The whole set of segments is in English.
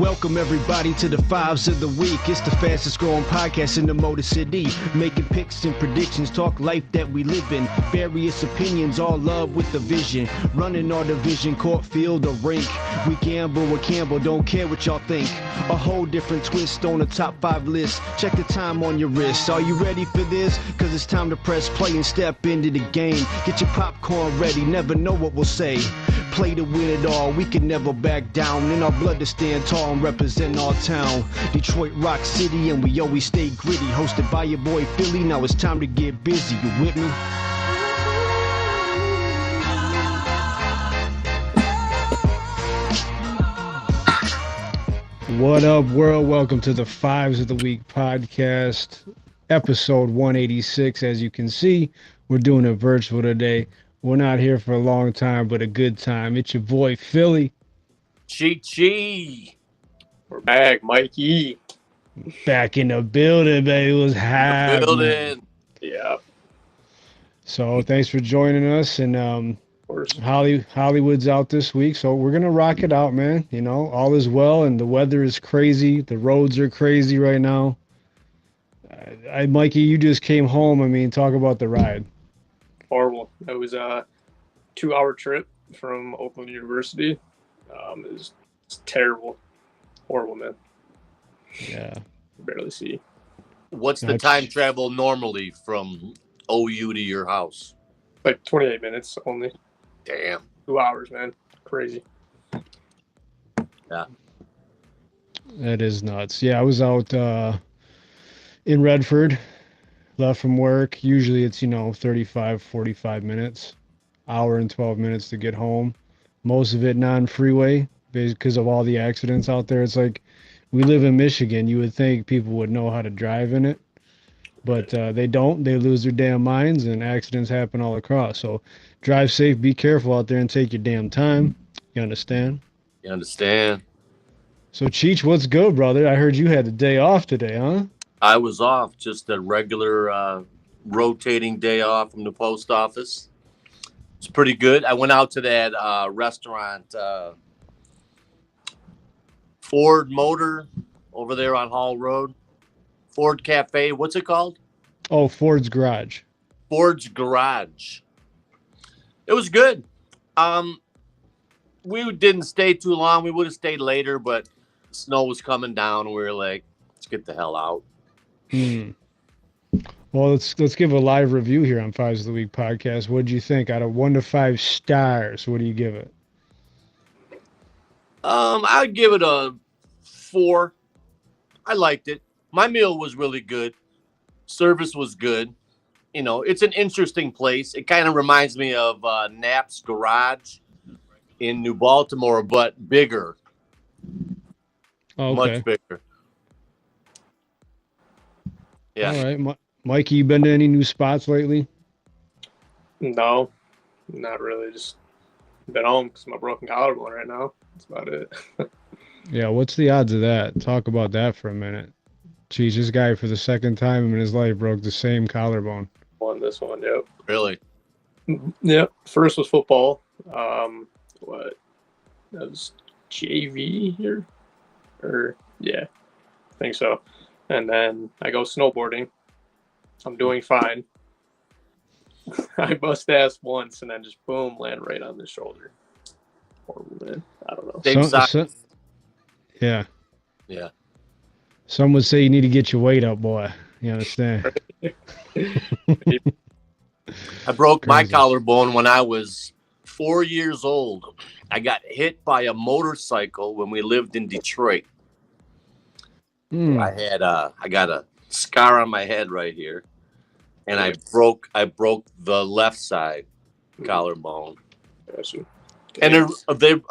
Welcome everybody to the Fives of the Week. It's the fastest growing podcast in the Motor City. Making picks and predictions, talk life that we live in. Various opinions, all love with the vision. Running our division, court, field, or rink. We gamble with Campbell, don't care what y'all think. A whole different twist on the top 5 list. Check the time on your wrist. Are you ready for this? Cause it's time to press play and step into the game. Get your popcorn ready, never know what we'll say. Play to win it all, we can never back down. In our blood to stand tall and represent our town. Detroit Rock City and we always stay gritty. Hosted by your boy Philly, now it's time to get busy. You with me? What up, world? Welcome to the Fives of the Week podcast, episode 186. As you can see, we're doing it virtual today. We're not here for a long time, but a good time. It's your boy, Philly. Chi. We're back, Mikey. Back in the building, baby. It was happening. Yeah. So thanks for joining us. And Hollywood's out this week, so we're going to rock it out, man. You know, all is well, and the weather is crazy. The roads are crazy right now. Mikey, you just came home. I mean, talk about the ride. Horrible. It was a 2-hour trip from Oakland University. It's terrible. Horrible, man. Yeah. Barely see. What's the time travel normally from OU to your house? Like 28 minutes only. Damn. 2 hours, man. Crazy. Yeah. That is nuts. Yeah, I was out in Redford. Left from work. Usually it's, 35, 45 minutes. Hour and 12 minutes to get home. Most of it non-freeway because of all the accidents out there. It's like we live in Michigan. You would think people would know how to drive in it. But they don't. They lose their damn minds and accidents happen all across. So drive safe, be careful out there, and take your damn time. You understand? You understand? So, Cheech, what's good, brother? I heard you had the day off today, huh? I was off, just a regular rotating day off from the post office. It's pretty good. I went out to that restaurant, Ford Motor, over there on Hall Road. Ford Cafe. What's it called? Oh, Ford's Garage. Ford's Garage. It was good. We didn't stay too long. We would have stayed later, but snow was coming down, and we were like, let's get the hell out. Well, let's give a live review here on Fives of the Week podcast. What did you think? Out of 1 to 5 stars, what do you give it? I'd give it a 4. I liked it. My meal was really good. Service was good. It's an interesting place. It kind of reminds me of Knapp's Garage in New Baltimore, but bigger. Oh, okay. Much bigger. Yeah. All right. Mikey, you been to any new spots lately? No, not really. Just been home because my broken collarbone right now. That's about it. Yeah, what's the odds of that? Talk about that for a minute. Geez, this guy for the second time in his life broke the same collarbone. Won this one, yep. Really? Yep. First was football. That was JV here? Yeah, I think so. And then I go snowboarding. I'm doing fine. I bust ass once and then just boom, land right on the shoulder. Horrible, man. I don't know. Yeah. Yeah. Some would say you need to get your weight up, boy. You understand? I broke my collarbone when I was 4 years old. I got hit by a motorcycle when we lived in Detroit. I got a scar on my head right here, and I broke the left side collarbone. And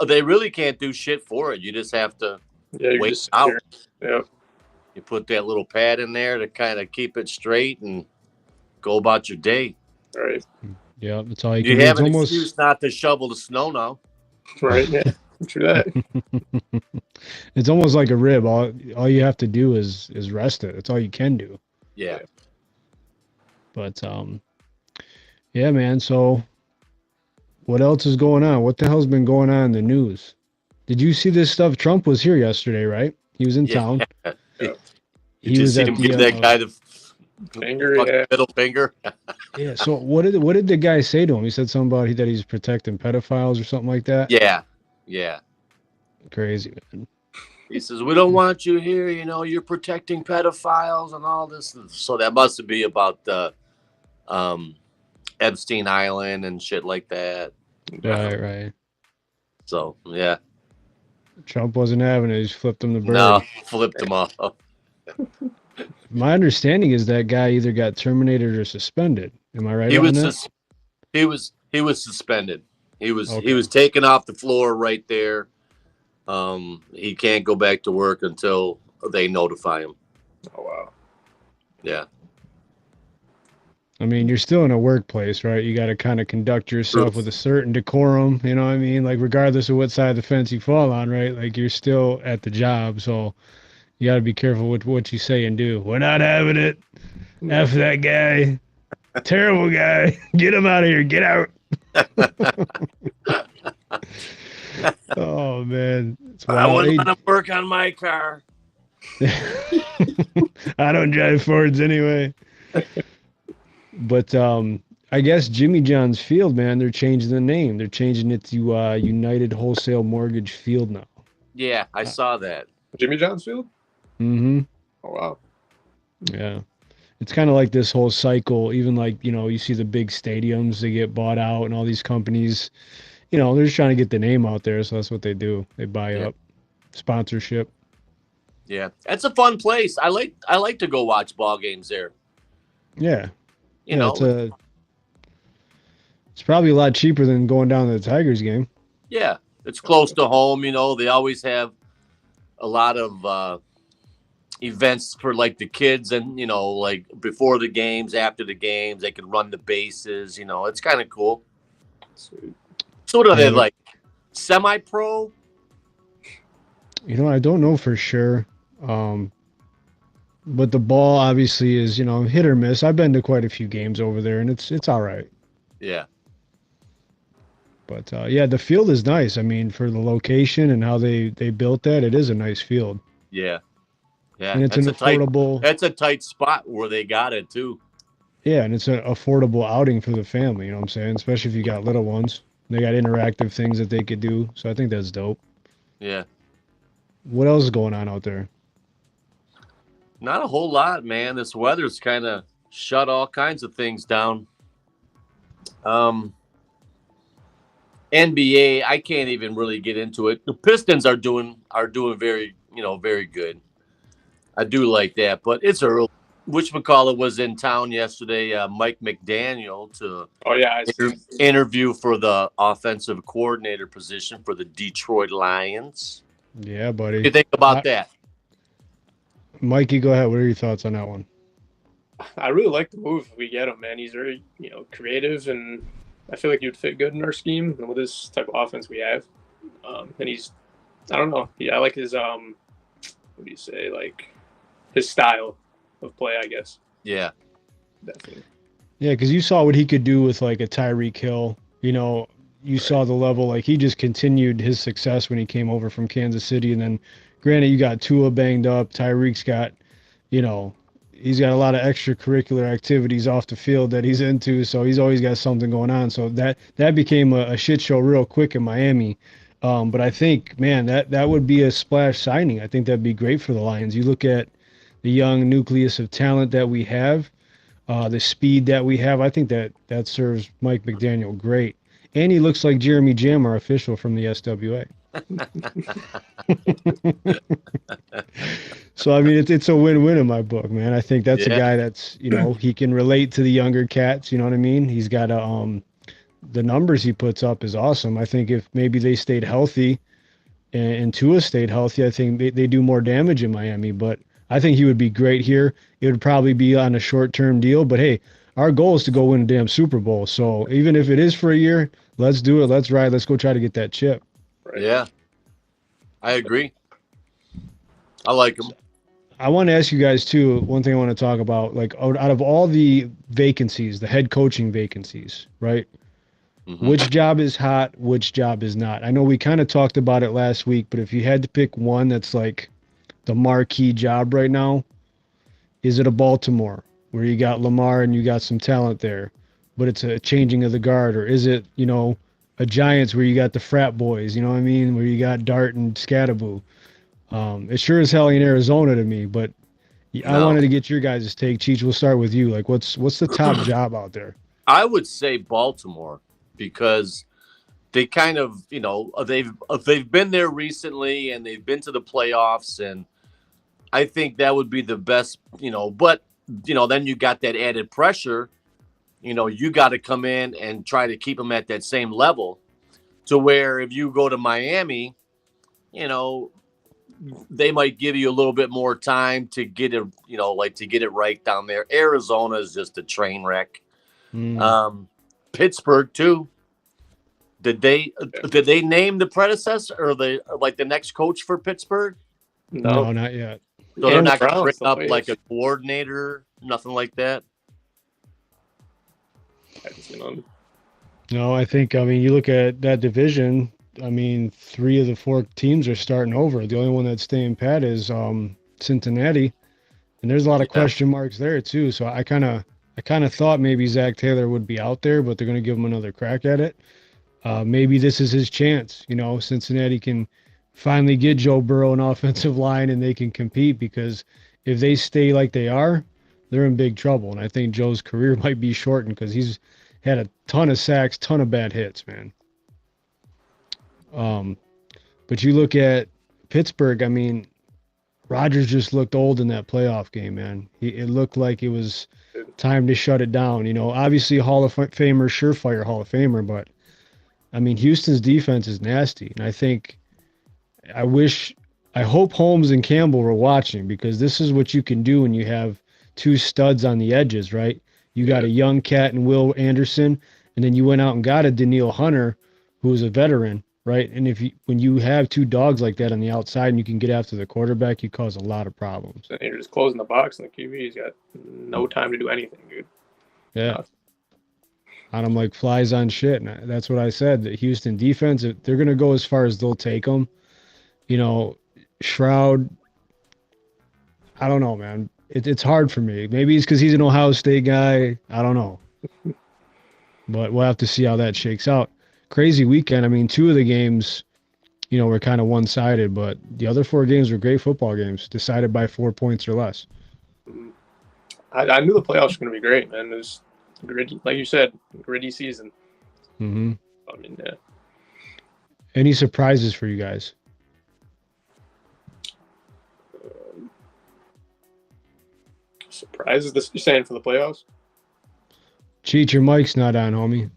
they really can't do shit for it. You just have to wait out. Yeah. You put that little pad in there to kind of keep it straight and go about your day. Right. Yeah, that's all you can do. You have an excuse not to shovel the snow now. Right. Yeah. True that. It's almost like a rib. All you have to do is rest it. That's all you can do. Yeah. But yeah, man. So what else is going on? What the hell's been going on in the news? Did you see this stuff? Trump was here yesterday, right? He was in Yeah. town. Did He you was see at him the give that guy the Finger, fucking yeah. middle finger? yeah. So what did the guy say to him? He said something about that he's protecting pedophiles or something like that. Yeah. Yeah. Crazy, man. He says, we don't want you here. You know, you're protecting pedophiles and all this. So that must be about Epstein Island and shit like that. Right. So, yeah. Trump wasn't having it. He just flipped him the bird. No, flipped him off. My understanding is that guy either got terminated or suspended. Am I right He on was that? he was suspended. He was Okay. taken off the floor right there. He can't go back to work until they notify him. Oh wow. Yeah. I mean, you're still in a workplace, right? You got to kind of conduct yourself True. with a certain decorum. You know what I mean? Like, regardless of what side of the fence you fall on, right? Like, you're still at the job. So you got to be careful with what you say and do. We're not having it. F that guy. Terrible guy. Get him out of here. Get out. Oh, man. It's I wild. wouldn't let him work on my car. I don't drive Fords anyway. But I guess Jimmy John's Field, man, they're changing the name. They're changing it to United Wholesale Mortgage Field now. Yeah, I saw that. Jimmy John's Field? Mm-hmm. Oh wow. Yeah. It's kind of like this whole cycle, even like, you see the big stadiums, they get bought out and all these companies, they're just trying to get the name out there. So that's what they do. They buy up sponsorship. Yeah, that's a fun place. I like to go watch ball games there. Yeah. You know, It's probably a lot cheaper than going down to the Tigers game. yeah, it's close to home. They always have a lot of events for like the kids, and like before the games, after the games, they can run the bases. It's kind of cool. Sweet. So what are they Yeah. like? Semi-pro? I don't know for sure. But the ball obviously is, hit or miss. I've been to quite a few games over there, and it's all right. Yeah, But yeah, the field is nice. I mean, for the location and how they built that, it is a nice field, yeah. and it's an That's a tight. affordable. That's a tight spot where they got it too. Yeah, and it's an affordable outing for the family. You know what I'm saying? Especially if you got little ones. They got interactive things that they could do. So I think that's dope. Yeah, What else is going on out there? not a whole lot, man. This weather's kind of shut all kinds of things down. NBA, I can't even really get into it. The Pistons are doing very, very good. I do like that, but it's early. Whatchamacallit was in town yesterday, Mike McDaniel, to Oh yeah. interview for the offensive coordinator position for the Detroit Lions. Yeah, What do you buddy. think about that? Mikey, go ahead. What are your thoughts on that one? I really like the move if we get him, man. He's very, creative, and I feel like he'd fit good in our scheme and with this type of offense we have. And he's, I don't know, I like his what do you say, like his style of play, I guess. Yeah, Definitely. Yeah, because you saw what he could do with like a Tyreek Hill. You saw the level. Like he just continued his success when he came over from Kansas City, and then, granted, you got Tua banged up. Tyreek's got, he's got a lot of extracurricular activities off the field that he's into, so he's always got something going on. So that became a shit show real quick in Miami. But I think, man, that would be a splash signing. I think that'd be great for the Lions. You look at the young nucleus of talent that we have, the speed that we have. I think that serves Mike McDaniel great. And he looks like Jeremy Jam, our official from the SWA. So I mean, it's a win-win in my book, man. I think that's a Yeah. guy that's he can relate to the younger cats. You know what I mean? He's got the numbers he puts up is awesome. I think if maybe they stayed healthy and Tua stayed healthy, I think they do more damage in Miami. But I think he would be great here. It would probably be on a short-term deal. But hey, our goal is to go win a damn Super Bowl. So even if it is for a year, let's do it. Let's ride. Let's go try to get that chip. Right. yeah, I agree. I like him. I want to ask you guys too. One thing I want to talk about, like out of all the vacancies, the head coaching vacancies, right? Mhm. Which job is hot? Which job is not? I know we kind of talked about it last week, but if you had to pick one that's like the marquee job right now, is it a Baltimore where you got Lamar and you got some talent there, but it's a changing of the guard? Or is it, a Giants where you got the frat boys, you know what I mean? Where you got Dart and Scattaboo. It sure as hell in Arizona to me, but I No. wanted to get your guys' take. Cheech, we'll start with you. Like, what's the top job out there? I would say Baltimore because they kind of, they've been there recently and they've been to the playoffs, and I think that would be the best, but then you got that added pressure. You got to come in and try to keep them at that same level, to where if you go to Miami, they might give you a little bit more time to get it, to get it right down there. Arizona is just a train wreck. Pittsburgh too. Did they name the predecessor or the next coach for Pittsburgh? No, not yet. So they're And not going to Browns, bring up the like a Bears. coordinator, nothing like that. I haven't seen them. No, you look at that division. 3 of the 4 teams are starting over. The only one that's staying pat is Cincinnati, and there's a lot of question marks there too. So I kind of thought maybe Zach Taylor would be out there, but they're going to give him another crack at it. Maybe this is his chance. Cincinnati can finally get Joe Burrow an offensive line and they can compete, because if they stay like they are, they're in big trouble. And I think Joe's career might be shortened because he's had a ton of sacks, ton of bad hits, man. But you look at Pittsburgh, Rodgers just looked old in that playoff game, man. It looked like it was time to shut it down. Obviously Hall of Famer, surefire Hall of Famer, but Houston's defense is nasty. And I hope Holmes and Campbell were watching, because this is what you can do when you have 2 studs on the edges, right? You got a young cat and Will Anderson, and then you went out and got a Daniil Hunter, who is a veteran, right? And when you have 2 dogs like that on the outside and you can get after the quarterback, you cause a lot of problems. And you're just closing the box, and the QB's got no time to do anything, dude. Yeah. On them like flies on shit. And that's what I said. The Houston defense, they're going to go as far as they'll take them. Shroud, I don't know, man. It's hard for me. Maybe it's because he's an Ohio State guy. I don't know. But we'll have to see how that shakes out. Crazy weekend. 2 of the games, were kind of one-sided, but the other 4 games were great football games, decided by 4 points or less. I knew the playoffs were going to be great, man. It was gritty, like you said, gritty season. Mm-hmm. Yeah. Any surprises for you guys? Surprises? This you're saying for the playoffs? Cheat, your mic's not on, homie.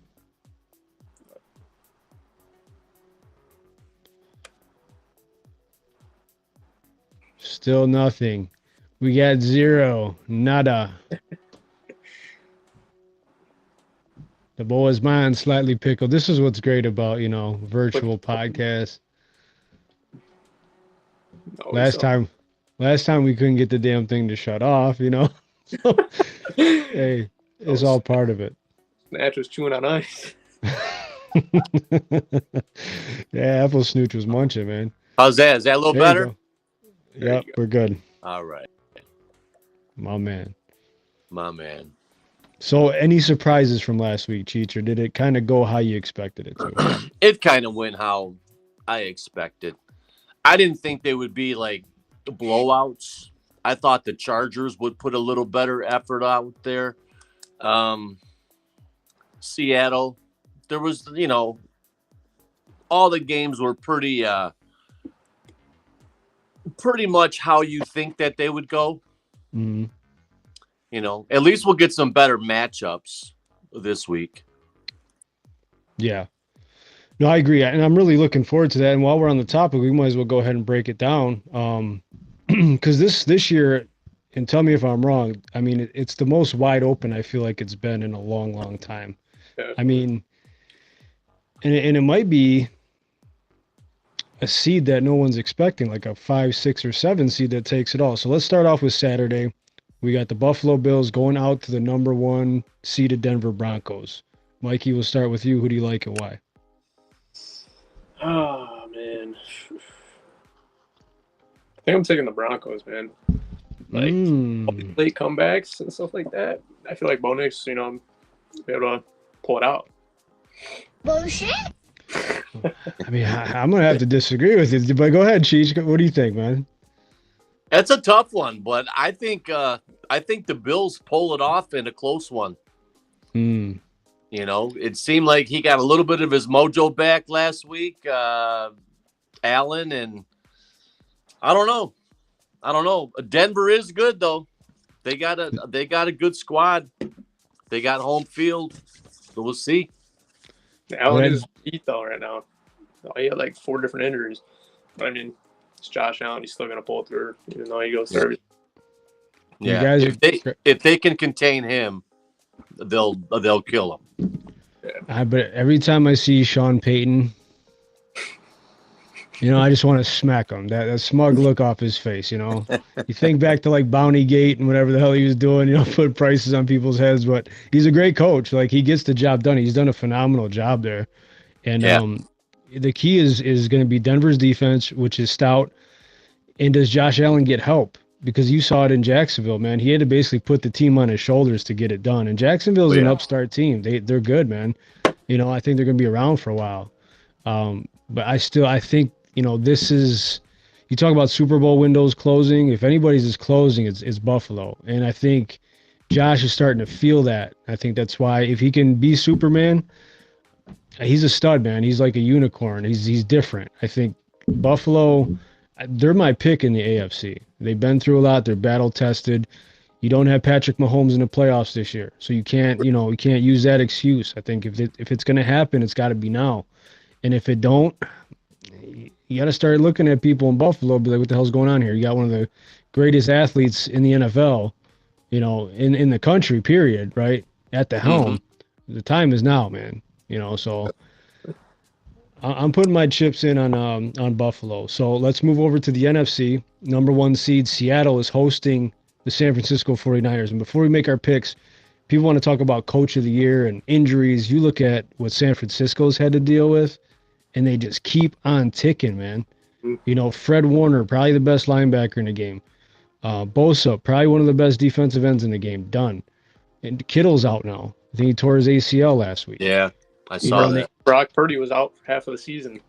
Still nothing. We got 0. Nada. The boy's mind slightly pickled. This is what's great about, virtual podcasts. Last time we couldn't get the damn thing to shut off, So, hey, it's all part of it. Natch was chewing on ice. Yeah, Apple Snooch was munching, man. How's that? Is that a little There you better? go. Yep, we're good. All right. My man. So, any surprises from last week, Cheech, or did it kind of go how you expected it to? It kind of went how I expected. I didn't think they would be like blowouts. I thought the Chargers would put a little better effort out there. Seattle, there was, all the games were pretty much how you think that they would go. Mm-hmm. At least we'll get some better matchups this week. Yeah. No, I agree. And I'm really looking forward to that. And while we're on the topic, we might as well go ahead and break it down. Because this year, and tell me if I'm wrong, it's the most wide open I feel like it's been in a long, long time. Yeah. And it might be a seed that no one's expecting, like a 5, 6, or 7 seed that takes it all. So let's start off with Saturday. We got the Buffalo Bills going out to the number 1 seeded Denver Broncos. Mikey, we'll start with you. Who do you like and why? Oh man, I think I'm taking the Broncos, man. Like late comebacks and stuff like that. I feel like Bo Nix, be able to pull it out. Bullshit. I mean, I'm gonna have to disagree with you, but go ahead, Cheech. What do you think, man? That's a tough one, but I think the Bills pull it off in a close one. It seemed like he got a little bit of his mojo back last week, Allen, and I don't know. Denver is good though. They got a good squad. They got home field, so we'll see. Allen is beat though right now. He had like 4 different injuries. But I mean, it's Josh Allen. He's still gonna pull through, even though he goes through. Yeah, if they can contain him, they'll kill him. Yeah. But every time I see Sean Payton, I just want to smack him. That smug look off his face. You think back to like Bounty Gate and whatever the hell he was doing. Put prices on people's heads. But he's a great coach. Like he gets the job done. He's done a phenomenal job there. And the key is going to be Denver's defense, which is stout. And does Josh Allen get help? Because you saw it in Jacksonville, man. He had to basically put the team on his shoulders to get it done. And Jacksonville's an upstart team. They're good, man. I think they're going to be around for a while. But I think, this is, you talk about Super Bowl windows closing. If anybody's is closing, it's Buffalo. And I think Josh is starting to feel that. I think that's why if he can be Superman, he's a stud, man. He's like a unicorn. He's different. I think Buffalo, they're my pick in the AFC. They've been through a lot. They're battle tested. You don't have Patrick Mahomes in the playoffs this year, so you can't use that excuse. I think if it's going to happen, it's got to be now. And if it don't, you got to start looking at people in Buffalo, be like, what the hell's going on here? You got one of the greatest athletes in the NFL, in the country, period, right? At the helm. The time is now, man. So I'm putting my chips in on Buffalo. So let's move over to the NFC. Number 1 seed Seattle is hosting the San Francisco 49ers. And before we make our picks, people want to talk about coach of the year and injuries. You look at what San Francisco's had to deal with, and they just keep on ticking, man. Fred Warner, probably the best linebacker in the game. Bosa, probably one of the best defensive ends in the game. Done. And Kittle's out now. I think he tore his ACL last week. Yeah, I saw that. Brock Purdy was out for half of the season.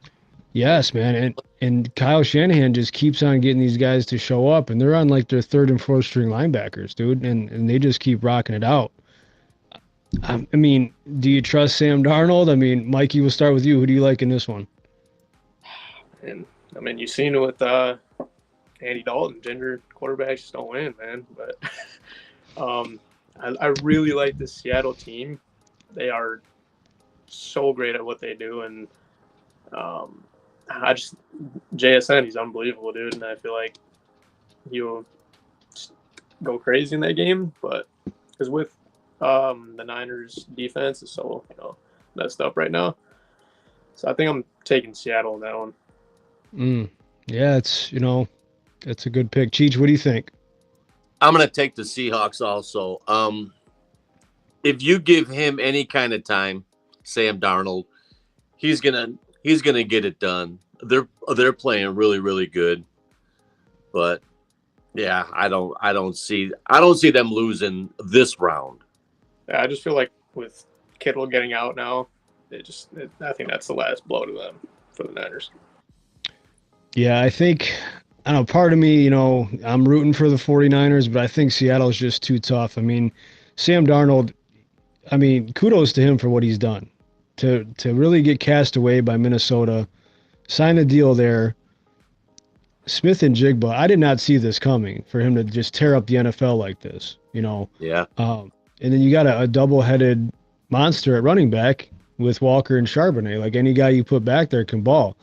Yes, man. And Kyle Shanahan just keeps on getting these guys to show up, and they're on like their 3rd and 4th string linebackers, dude. And they just keep rocking it out. I mean, do you trust Sam Darnold? I mean, Mikey, we'll start with you. Who do you like in this one? And I mean, you've seen it with Andy Dalton. Ginger quarterbacks just don't win, man. But I really like this Seattle team. They are so great at what they do, and JSN, he's unbelievable, dude. And I feel like he'll go crazy in that game, but because with the Niners defense is so messed up right now, so I think I'm taking Seattle in that one. Yeah, it's a good pick. Cheech, what do you think? I'm gonna take the Seahawks also. If you give him any kind of time, Sam Darnold, he's gonna get it done. They're playing really, really good, but yeah, I don't see them losing this round. Yeah, I just feel like with Kittle getting out now, I think that's the last blow to them for the Niners. Yeah, I think, I don't know, part of me, I'm rooting for the 49ers, but I think Seattle's just too tough. I mean, Sam Darnold, kudos to him for what he's done. To really get cast away by Minnesota, sign a deal there. Smith and Jigba, I did not see this coming, for him to just tear up the NFL like this, Yeah. And then you got a double-headed monster at running back with Walker and Charbonnet. Like any guy you put back there can ball.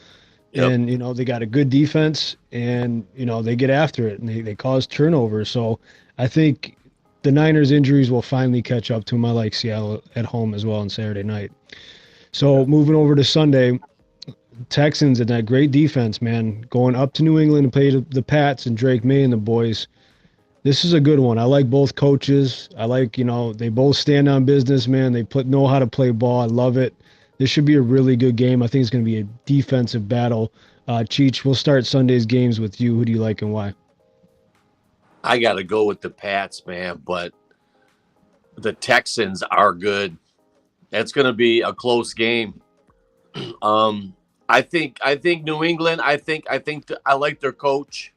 Yep. And, they got a good defense, and, they get after it, and they cause turnovers. So I think the Niners' injuries will finally catch up to them. I like Seattle at home as well on Saturday night. So moving over to Sunday, Texans and that great defense, man, going up to New England to play the Pats and Drake May and the boys. This is a good one. I like both coaches. I like, they both stand on business, man. They know how to play ball. I love it. This should be a really good game. I think it's going to be a defensive battle. Cheech, we'll start Sunday's games with you. Who do you like and why? I got to go with the Pats, man, but the Texans are good. That's going to be a close game. I think New England. I like their coach,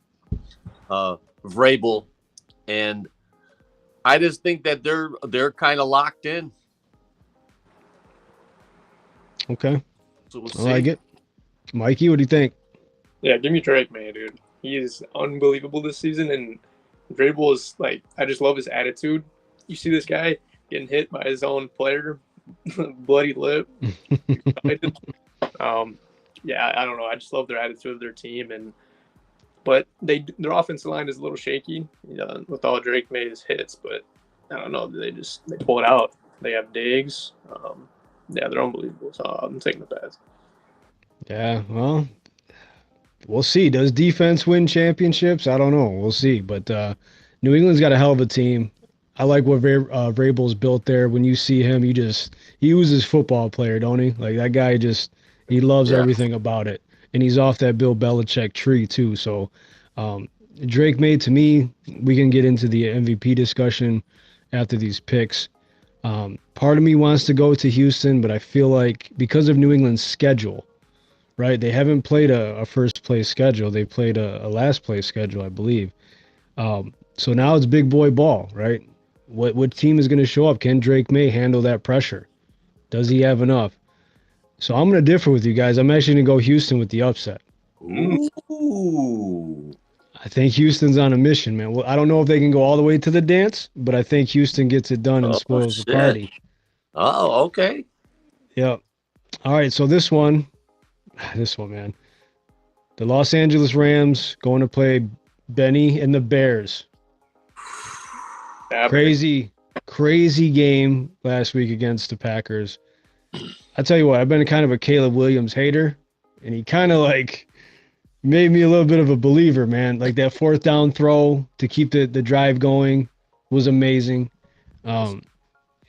Vrabel, and I just think that they're kind of locked in. Okay, So we'll I see. like it. Mikey, what do you think? Yeah, give me Drake May, dude. He is unbelievable this season, and Vrabel is like, I just love his attitude. You see this guy getting hit by his own player, bloody lip. Yeah, I don't know. I just love their attitude of their team, but their offensive line is a little shaky, with all Drake May's hits. But I don't know. They pull it out. They have Diggs. Yeah, they're unbelievable. So I'm taking the Pats. Yeah, well, we'll see. Does defense win championships? I don't know. We'll see. But New England's got a hell of a team. I like what Vrabel's built there. When you see him, he uses football player, don't he? Like that guy he loves everything about it. And he's off that Bill Belichick tree too. So Drake May, to me, we can get into the MVP discussion after these picks. Part of me wants to go to Houston, but I feel like because of New England's schedule, right? They haven't played a first place schedule. They played a last place schedule, I believe. So now it's big boy ball, right? What team is going to show up? Can Drake May handle that pressure? Does he have enough? So I'm going to differ with you guys. I'm actually going to go Houston with the upset. Ooh. I think Houston's on a mission, man. Well, I don't know if they can go all the way to the dance, but I think Houston gets it done and spoils the party. Oh, okay. Yep. All right, so this one, man. The Los Angeles Rams going to play Benny and the Bears. Crazy game last week against the Packers. I tell you what, I've been kind of a Caleb Williams hater, and he kind of made me a little bit of a believer, man. Like that fourth down throw to keep the drive going was amazing. And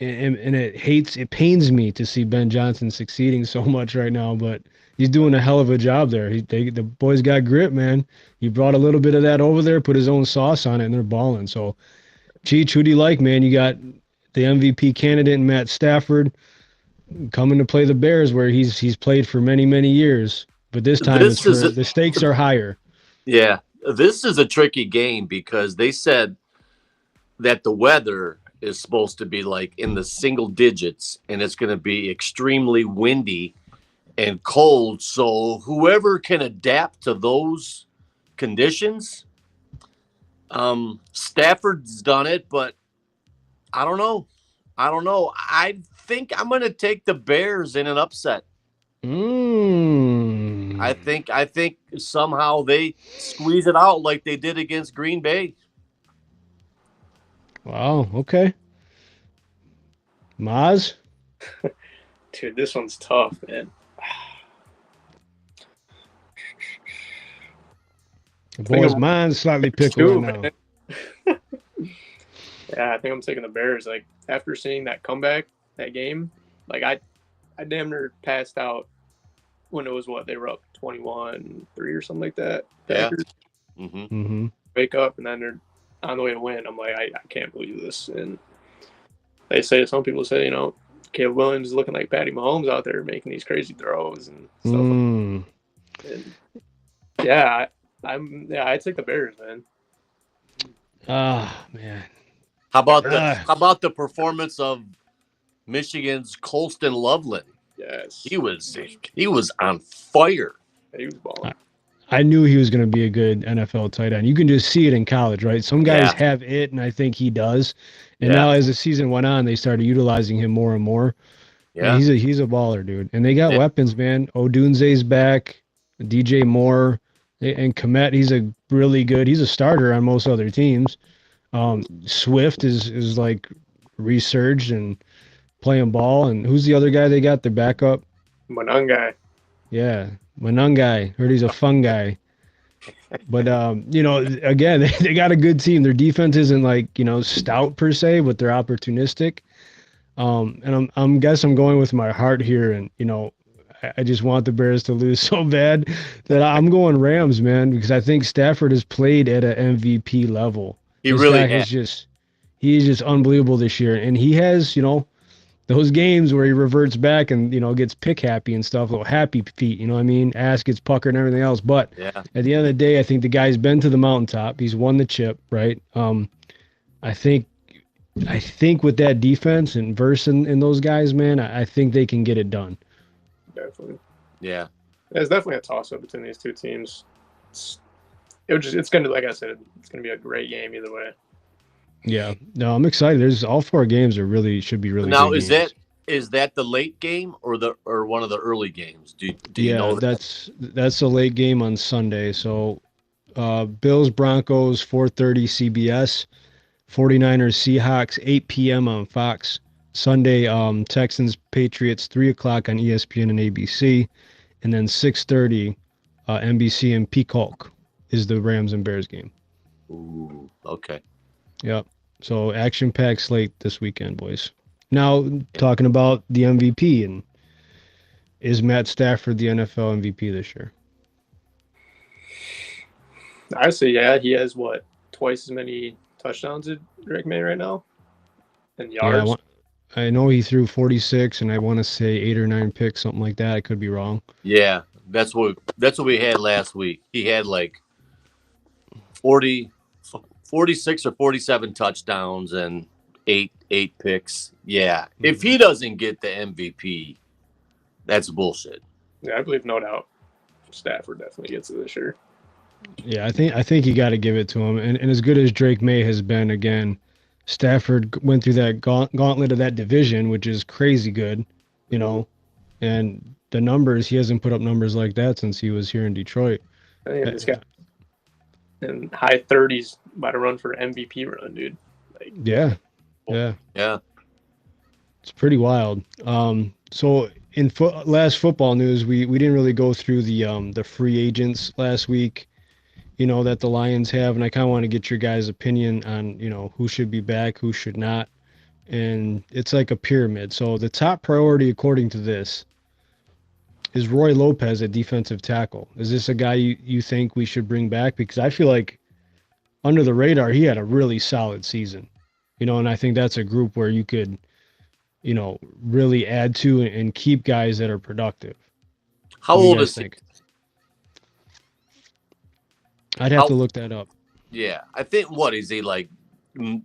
it pains me to see Ben Johnson succeeding so much right now, but he's doing a hell of a job there. The boys got grit, man. He brought a little bit of that over there, put his own sauce on it, and they're balling. So, Cheech, who do you like, man? You got the MVP candidate, Matt Stafford, coming to play the Bears, where he's played for many, many years. But this time the stakes are higher. Yeah, this is a tricky game because they said that the weather is supposed to be like in the single digits, and it's going to be extremely windy and cold. So whoever can adapt to those conditions, Stafford's done it, but I don't know. I think I'm going to take the Bears in an upset. I think somehow they squeeze it out like they did against Green Bay. Wow. Okay. Maz? Dude, this one's tough, man. The boy's mind's slightly pickled right now. Yeah, I think I'm taking the Bears. Like, after seeing that comeback, that game, like, I damn near passed out when it was they were up 21-3 or something like that. Yeah. Mm-hmm. Wake up, and then they're on the way to win. I'm like, I can't believe this. And some people say, Caleb Williams is looking like Patty Mahomes out there making these crazy throws and stuff. And yeah, I take the Bears, man. Ah, man. How about the performance of Michigan's Colston Loveland? Yes, he was on fire. He was balling. I knew he was going to be a good NFL tight end. You can just see it in college, right? Some guys have it, and I think he does. And now, as the season went on, they started utilizing him more and more. Yeah, and he's a baller, dude. And they got weapons, man. Odunze's back, DJ Moore, and Komet. He's a really good. He's a starter on most other teams. Swift is like resurged and playing ball. And who's the other guy they got? Their backup? Monangai. Yeah, Monangai. Heard he's a fun guy. But again, they got a good team. Their defense isn't like, stout per se, but they're opportunistic. And I'm guess I'm going with my heart here, and I just want the Bears to lose so bad that I'm going Rams, man, because I think Stafford has played at an MVP level. He This really guy has. he's just unbelievable this year, and he has, those games where he reverts back and gets pick happy and stuff, little happy feet, you know what I mean? Ass gets puckered and everything else. But Yeah. at the end of the day, I think the guy's been to the mountaintop. He's won the chip, right? I think with that defense and verse in those guys, man, I think they can get it done. Definitely. Yeah. There's definitely a toss-up between these two teams. It's going to, like I said, it's going to be a great game either way. Yeah, no, I'm excited. There's all four games should be really Now, good games. is that the late game or one of the early games? Do you know that? that's a late game on Sunday. So Bills Broncos 4:30 CBS, 49ers Seahawks 8 p.m. on Fox. Sunday Texans Patriots 3:00 on ESPN and ABC, and then 6:30 NBC and Peacock is the Rams and Bears game. Ooh, okay. Yep. So action-packed slate this weekend, boys. Now talking about the MVP, and is Matt Stafford the NFL MVP this year? I say, yeah. He has twice as many touchdowns as Drake May right now, and yards. Yeah, I know he threw 46, and I want to say 8 or 9 picks, something like that. I could be wrong. Yeah, that's what we had last week. He had like 46 or 47 touchdowns and eight picks. Yeah. Mm-hmm. If he doesn't get the MVP, that's bullshit. Yeah, I believe no doubt Stafford definitely gets it this year. Yeah, I think you got to give it to him. And as good as Drake May has been, again, Stafford went through that gauntlet of that division, which is crazy good, and the numbers, he hasn't put up numbers like that since he was here in Detroit. I think this guy in high 30s about to run for MVP run, dude. Like, yeah. It's pretty wild. So in last football news, we didn't really go through the free agents last week, that the Lions have, and I kind of want to get your guys' opinion on, who should be back, who should not. And it's like a pyramid. So the top priority, according to this, is Roy Lopez at defensive tackle. Is this a guy you think we should bring back? Because I feel like under the radar, he had a really solid season, and I think that's a group where you could, really add to and keep guys that are productive. How old is he? I'd have to look that up. Yeah, I think, what is he, like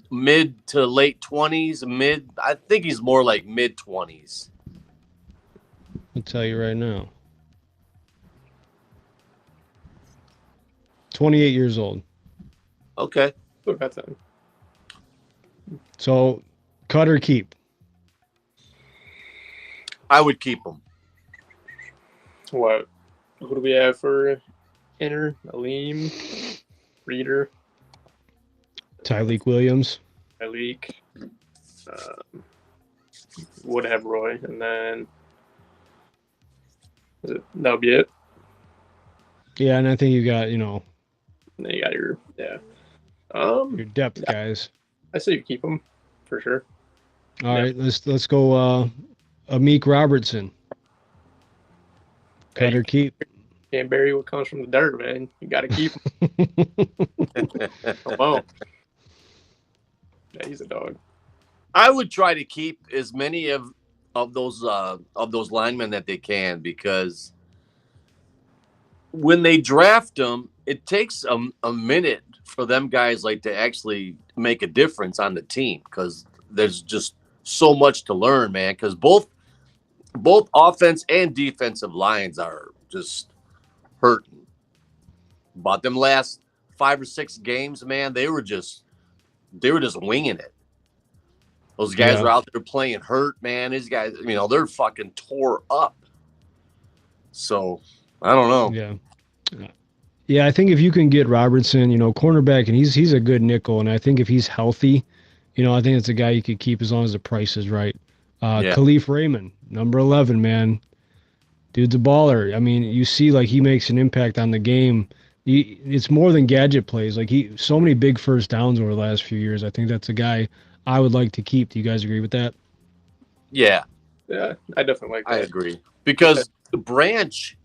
mid to late 20s? I think he's more like mid 20s. I'll tell you right now. 28 years old. Okay. Look at that. So, cut or keep? I would keep him. What? Who do we have for Inner? Aleem? Reader? Tyleek Williams? Tyleek. Would have Roy, and then that'll be it. Yeah, and I think you got, And then you got your your depth guys. I say you keep them for sure. All right, let's go. Amik Robertson. Cut or keep? Can't bury what comes from the dirt, man. You got to keep him. Alone. Yeah, he's a dog. I would try to keep as many of those linemen that they can, because when they draft them, it takes a minute for them guys to actually make a difference on the team, because there's just so much to learn, man. Because both offense and defensive lines are just hurting. But them last 5 or 6 games, man, they were just winging it. Those guys are out there playing hurt, man. These guys, they're fucking tore up. So, I don't know. Yeah, I think if you can get Robertson, cornerback, and he's a good nickel, and I think if he's healthy, I think it's a guy you could keep as long as the price is right. Khalif Raymond, number 11, man. Dude's a baller. I mean, you see, he makes an impact on the game It's more than gadget plays. Like so many big first downs over the last few years. I think that's a guy I would like to keep. Do you guys agree with that? Yeah, Yeah, I definitely like that. I agree because Branch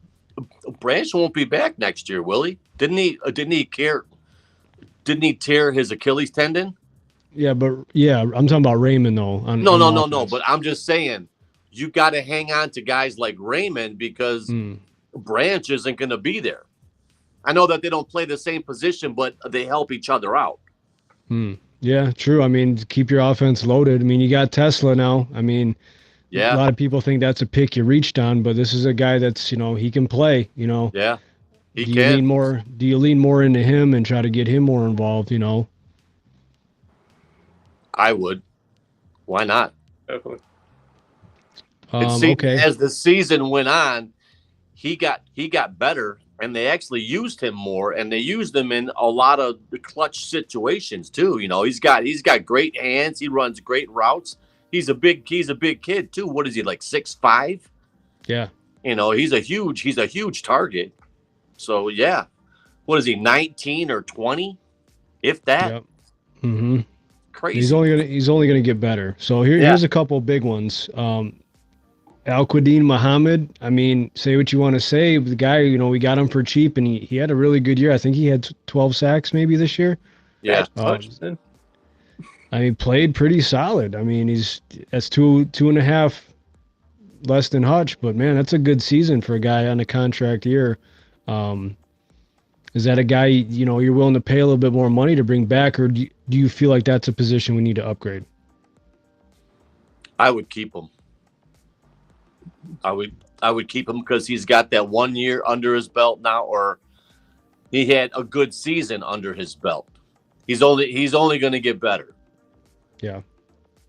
won't be back next year, will he? Didn't he? Didn't he tear his Achilles tendon? Yeah, I'm talking about Raymond though. No. But I'm just saying, you got to hang on to guys like Raymond because Branch isn't going to be there. I know that they don't play the same position, but they help each other out. Yeah, true. I mean, keep your offense loaded. I mean, you got Tesla now. I mean, yeah, a lot of people think that's a pick you reached on, but this is a guy that's, he can play, Yeah, do you lean more into him and try to get him more involved, I would. Why not? Definitely. Okay. As the season went on, he got better, and they actually used him more, and they used him in a lot of the clutch situations too. He's got great hands. He runs great routes. He's a big kid too. What is he, like 6'5"? Yeah. He's a huge target. So yeah, what is he, 19 or 20, if that? Yep. Mm-hmm. Crazy. He's only gonna get better. So here's a couple big ones. Al-Quadin Muhammad. I mean, say what you want to say. The guy, we got him for cheap, and he had a really good year. I think he had 12 sacks maybe this year. Yeah. I mean, played pretty solid. I mean, that's 2.5 less than Hutch, but man, that's a good season for a guy on a contract year. Is that a guy, you're willing to pay a little bit more money to bring back, or do you feel like that's a position we need to upgrade? I would keep him. I would keep him because he's got that 1 year under his belt now, or he had a good season under his belt. He's only going to get better. Yeah.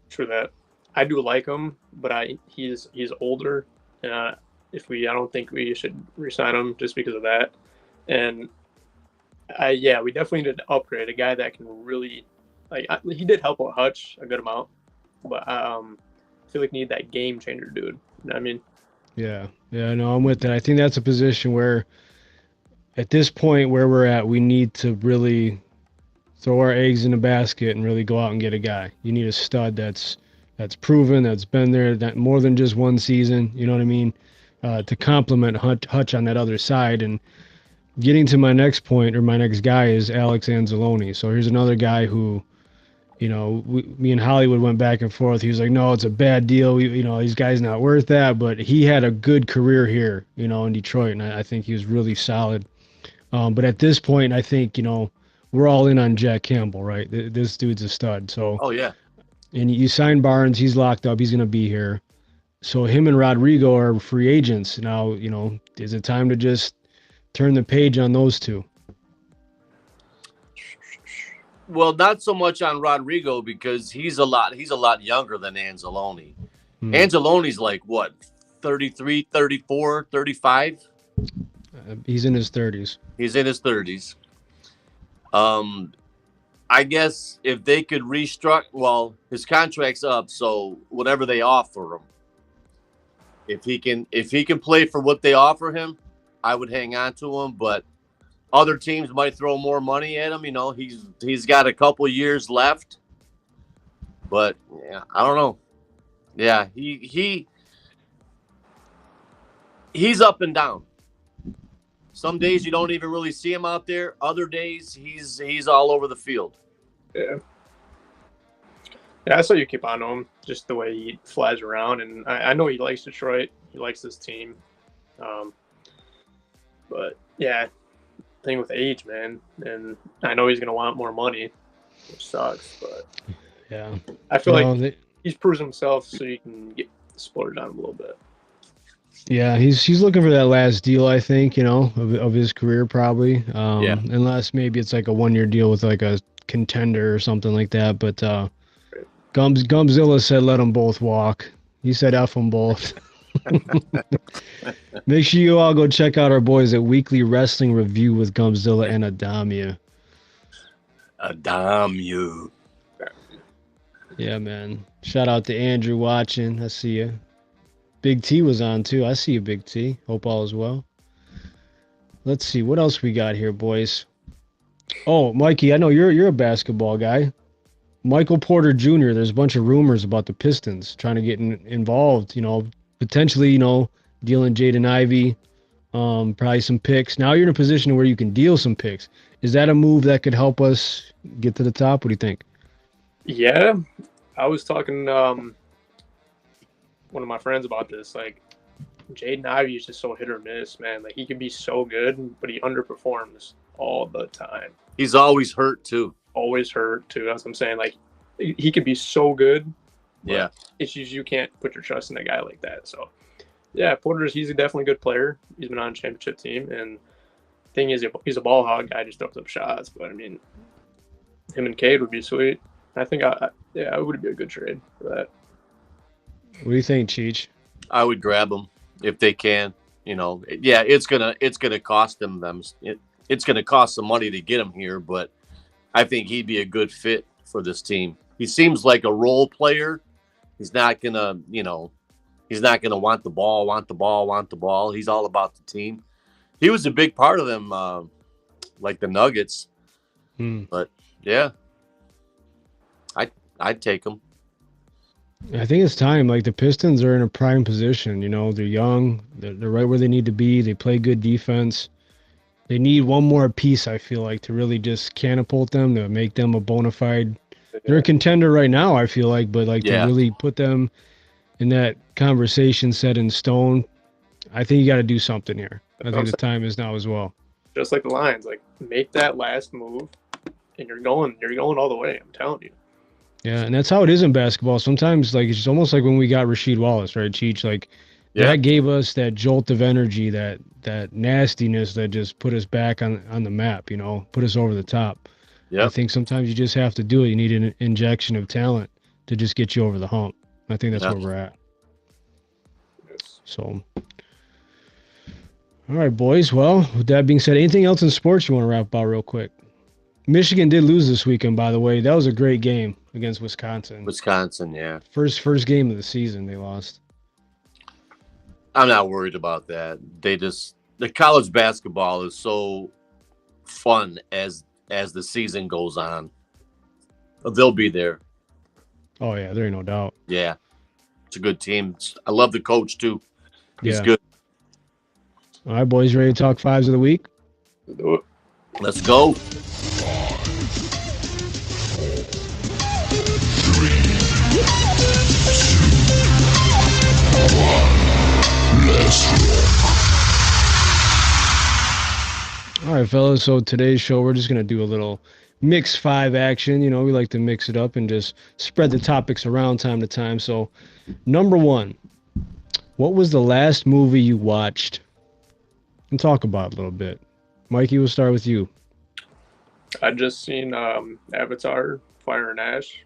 True that. I do like him, but he's older. I don't think we should re-sign him just because of that. And we definitely need to upgrade a guy that can really, he did help out Hutch a good amount, but I feel like we need that game changer dude. You know what I mean? Yeah, no, I'm with that. I think that's a position where, at this point where we're at, we need to really throw our eggs in a basket and really go out and get a guy. You need a stud that's proven, that's been there, that more than just one season. You know what I mean? To complement Hutch on that other side. And getting to my next point, or my next guy, is Alex Anzalone. So here's another guy who, me and Hollywood went back and forth. He was like, no, it's a bad deal. These guys not worth that. But he had a good career here, in Detroit. And I think he was really solid. But at this point, I think, we're all in on Jack Campbell, right? This dude's a stud. So, oh yeah. And you sign Barnes, he's locked up. He's going to be here. So him and Rodrigo are free agents. Now, is it time to just turn the page on those two? Well, not so much on Rodrigo because he's a lot younger than Anzalone. Anzalone's like what, 33, 34, 35? He's in his 30s. He's in his 30s. I guess if they could restructure, well, his contract's up, so whatever they offer him, if he can play for what they offer him, I would hang on to him. But other teams might throw more money at him. He's got a couple years left. But yeah, I don't know. Yeah, he's up and down. Some days you don't even really see him out there. Other days he's all over the field. Yeah. Yeah, I saw you keep on him, just the way he flies around, and I know he likes Detroit. He likes this team. But yeah, thing with age, man, and I know he's gonna want more money, which sucks. But yeah, I feel like he's proved himself, so you can get splurged on him a little bit. Yeah, he's looking for that last deal, I think, of his career probably. Unless maybe it's like a 1-year deal with like a contender or something like that. But Gumzilla said let them both walk. He said F them both. Make sure you all go check out our boys at Weekly Wrestling Review with Gumzilla and Adamia. Yeah, man. Shout out to Andrew watching. I see you. Big T was on too. I see you, Big T. Hope all is well. Let's see what else we got here, boys. Oh, Mikey, I know you're a basketball guy. Michael Porter Jr. There's a bunch of rumors about the Pistons trying to get involved. Potentially, dealing Jaden Ivey, probably some picks. Now you're in a position where you can deal some picks. Is that a move that could help us get to the top? What do you think? Yeah, I was talking one of my friends about this. Like, Jaden Ivey is just so hit or miss, man. Like, he can be so good, but he underperforms all the time. He's always hurt too. Always hurt too. That's what I'm saying. Like, he could be so good. Yeah. It's just you can't put your trust in a guy like that. So, yeah, he's a definitely good player. He's been on a championship team, and thing is, he's a ball hog guy. Just throws up shots. But I mean, him and Cade would be sweet. I think it would be a good trade for that. What do you think, Cheech? I would grab them if they can. It's gonna cost them. It's gonna cost some money to get him here, but I think he'd be a good fit for this team. He seems like a role player. He's not gonna want the ball. He's all about the team. He was a big part of them, like the Nuggets. But yeah, I'd take him. I think it's time. Like, the Pistons are in a prime position. They're young. They're right where they need to be. They play good defense. They need one more piece, I feel like, to really just catapult them, to make them a bona fide. They're a contender right now, I feel like, but to really put them in that conversation set in stone, I think you got to do something here. I think the time is now as well. Just like the Lions, like, make that last move, and you're going all the way. I'm telling you. Yeah, and that's how it is in basketball. Sometimes, like, it's almost like when we got Rasheed Wallace, right, Cheech? Like, that gave us that jolt of energy, that nastiness that just put us back on the map, put us over the top. Yeah, I think sometimes you just have to do it. You need an injection of talent to just get you over the hump. I think that's where we're at. So, all right, boys. Well, with that being said, anything else in sports you want to wrap about real quick? Michigan did lose this weekend, by the way. That was a great game against Wisconsin. Yeah. First game of the season, they lost. I'm not worried about that. The college basketball is so fun as the season goes on. They'll be there. Oh yeah, there ain't no doubt. Yeah, it's a good team. I love the coach too. He's good. All right, boys, ready to talk fives of the week? Let's go. All right, fellas. So today's show, we're just going to do a little mix five action. We like to mix it up and just spread the topics around time to time. So, number one, what was the last movie you watched? And talk about it a little bit. Mikey, we'll start with you. I just seen Avatar: Fire and Ash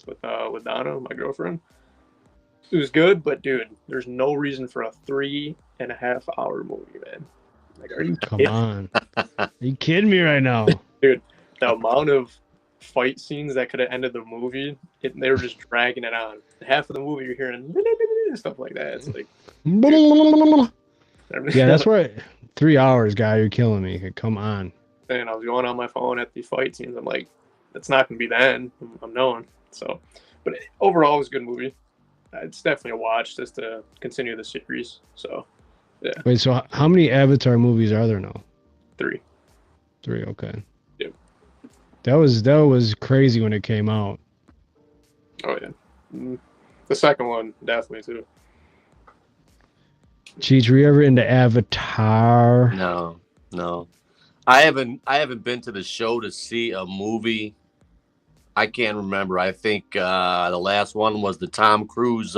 with Donna, my girlfriend. It was good, but dude, there's no reason for a 3.5-hour movie, man. Like, are you kidding? Come on. Are you kidding me right now? Dude, the amount of fight scenes that could have ended the movie, they were just dragging it on. Half of the movie you're hearing stuff like that. It's like, yeah, that's right. 3 hours, guy, you're killing me. Come on. And I was going on my phone at these fight scenes. I'm like, that's not going to be the end. I'm knowing. So, but overall, it was a good movie. It's definitely a watch just to continue the series. So, yeah. Wait, so how many Avatar movies are there now? 3. 3, okay. Yep. That was crazy when it came out. Oh yeah. The second one definitely too. Cheech, were you ever into Avatar? No. I haven't been to the show to see a movie. I can't remember. I think the last one was the Tom Cruise,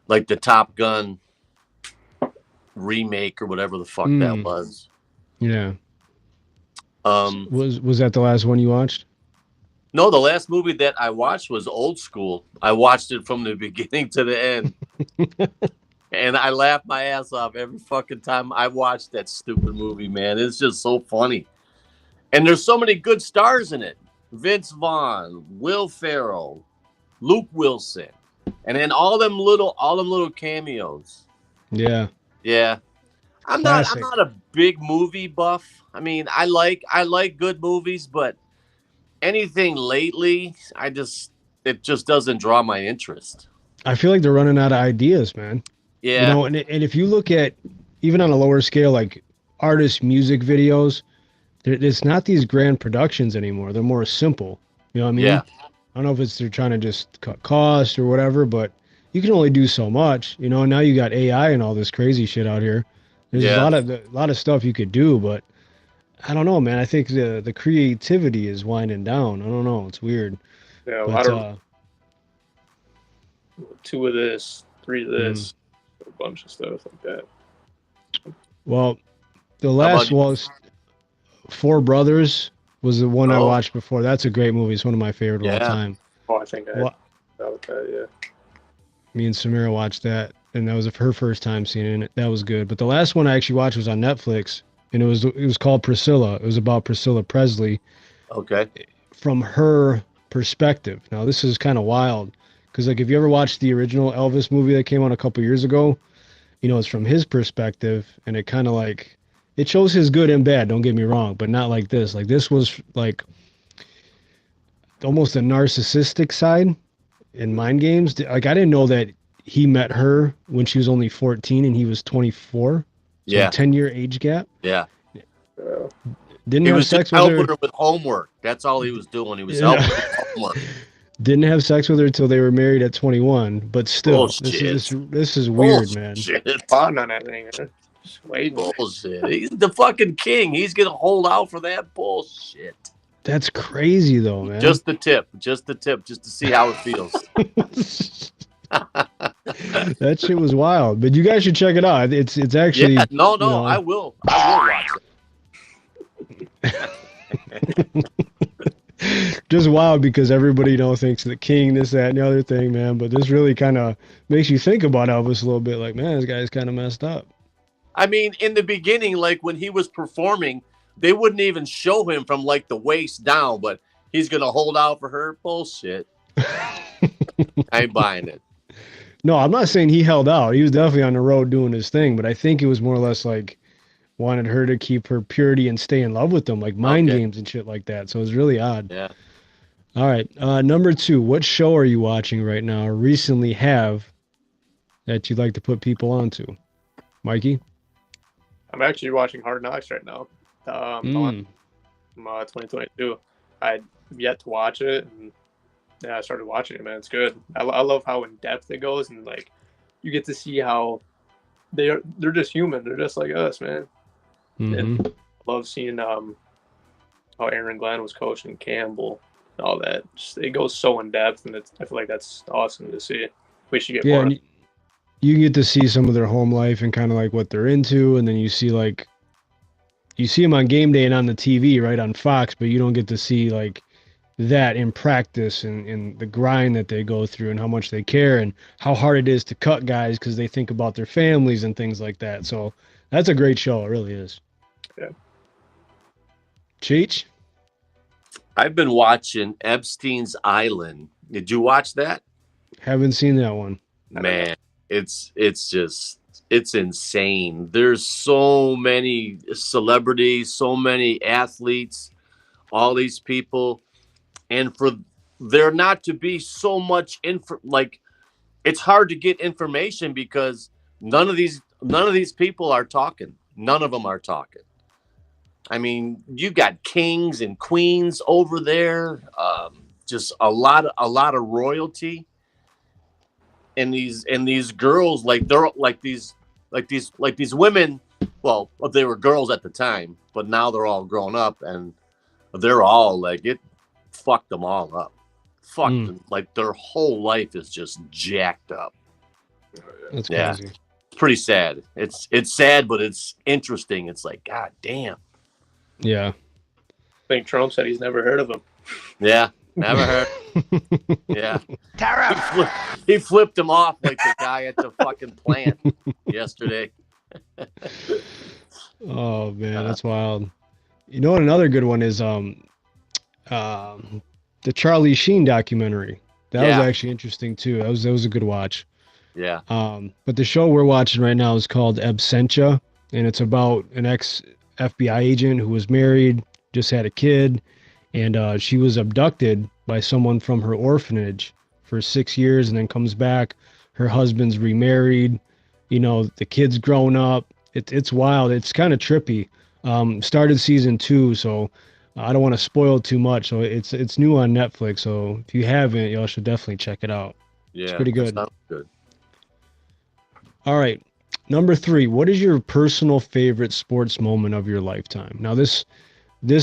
like the Top Gun remake or whatever the fuck that was. Yeah. Was that the last one you watched? No, the last movie that I watched was Old School. I watched it from the beginning to the end. And I laughed my ass off every fucking time I watched that stupid movie, man. It's just so funny. And there's so many good stars in it. Vince Vaughn, Will Ferrell, Luke Wilson, and then all them little cameos. Yeah. Yeah. I'm Classic. not a big movie buff. I mean, I like good movies, but anything lately, it just doesn't draw my interest. I feel like they're running out of ideas, man. You Yeah, know, and if you look at even on a lower scale, like artist music videos, it's not these grand productions anymore. They're more simple. You know what I mean? yeah, I don't know if it's they're trying to just cut costs or whatever, but you can only do so much. You know, and now you got AI and all this crazy shit out here. There's yeah. a lot of stuff you could do, but I don't know, man. I think the creativity is winding down. I don't know. It's weird. Yeah, a But lot of 2 of this, 3 of this, a bunch of stuff like that. well, the How last about you? was Four Brothers was the one I Oh. watched before. That's a great movie. It's one of my favorite of all Yeah. time. Oh, I think I Well, about that. Yeah. me and Samira watched that, and that was her first time seeing it. That was good. But the last one I actually watched was on Netflix, and it was called Priscilla. It was about Priscilla Presley Okay. from her perspective. Now this is kind of wild because like if you ever watched the original Elvis movie that came out a couple years ago, you know it's from his perspective, and it kind of like it shows his good and bad. Don't get me wrong, but not like this. Like this was like almost a narcissistic side in Mind Games. Like I didn't know that he met her when she was only 14 and he was 24. So Yeah, a 10-year age gap. yeah. Didn't He have was just sex with helping her. her with homework. That's all he was doing. He was Yeah. helping her with homework. Didn't have sex with her till they were married at 21. But still, this is weird, man. Bullshit. Fun on that thing. Just wait. Bullshit. He's the fucking king. He's gonna hold out for that bullshit. That's crazy though, man. Just the tip, just to see how it feels. That shit was wild. But you guys should check it out. It's actually Yeah, no, you know, I will watch it. just wild because everybody thinks the king, this, that, and the other thing, man. But this really kind of makes you think about Elvis a little bit. Like, man, this guy's kind of messed up. I mean, in the beginning, like when he was performing, they wouldn't even show him from like the waist down, but he's gonna hold out for her. Bullshit. I ain't buying it. No, I'm not saying he held out. He was definitely on the road doing his thing, but I think it was more or less like wanted her to keep her purity and stay in love with him, like mind Okay. games and shit like that. So it's really odd. Yeah. All right. Number 2, what show are you watching right now or recently have that you'd like to put people onto? Mikey? I'm actually watching Hard Knocks right now. Mm. From 2022. I'd yet to watch it, and yeah, I started watching it. Man, it's good. I love how in depth it goes, and like you get to see how they're just human. They're just like us, man. Mhm. I love seeing how Aaron Glenn was coaching Campbell and all that. Just, it goes so in depth, and I feel like that's awesome to see. We should get Yeah, more. and you get to see some of their home life and kind of like what they're into, and then you see them on game day and on the TV, right, on Fox, but you don't get to see like that in practice and the grind that they go through and how much they care and how hard it is to cut guys because they think about their families and things like that. So that's a great show. It really is. Yeah. Cheech? I've been watching Epstein's Island. Did you watch that? Haven't seen that one. Man, it's insane. There's so many celebrities, so many athletes, all these people, and for there not to be so much it's hard to get information because none of these people are talking. None of them are talking. I mean, you got kings and queens over there, just a lot of royalty. And these girls, like they're like these women. Well, they were girls at the time, but now they're all grown up, and they're all like it fucked them all up. Fucked them. Like their whole life is just jacked up. That's Yeah. crazy. It's pretty sad. It's sad, but it's interesting. It's like, god damn. Yeah. I think Trump said he's never heard of him. Yeah, never heard. Yeah, he flipped him off like the guy at the fucking plant yesterday. Oh man, that's wild. You know what? Another good one is the Charlie Sheen documentary. That was Yeah. actually interesting too. That was a good watch. Yeah. But the show we're watching right now is called Absentia. and it's about an ex FBI agent who was married, just had a kid, and she was abducted by someone from her orphanage for 6 years, and then comes back. Her husband's remarried. You know, the kid's grown up. It's wild. It's kind of trippy. Started season 2, so I don't want to spoil too much. So it's new on Netflix. So if you haven't, y'all should definitely check it out. Yeah, it's pretty good. Sounds good. All right. Number 3, what is your personal favorite sports moment of your lifetime? Now this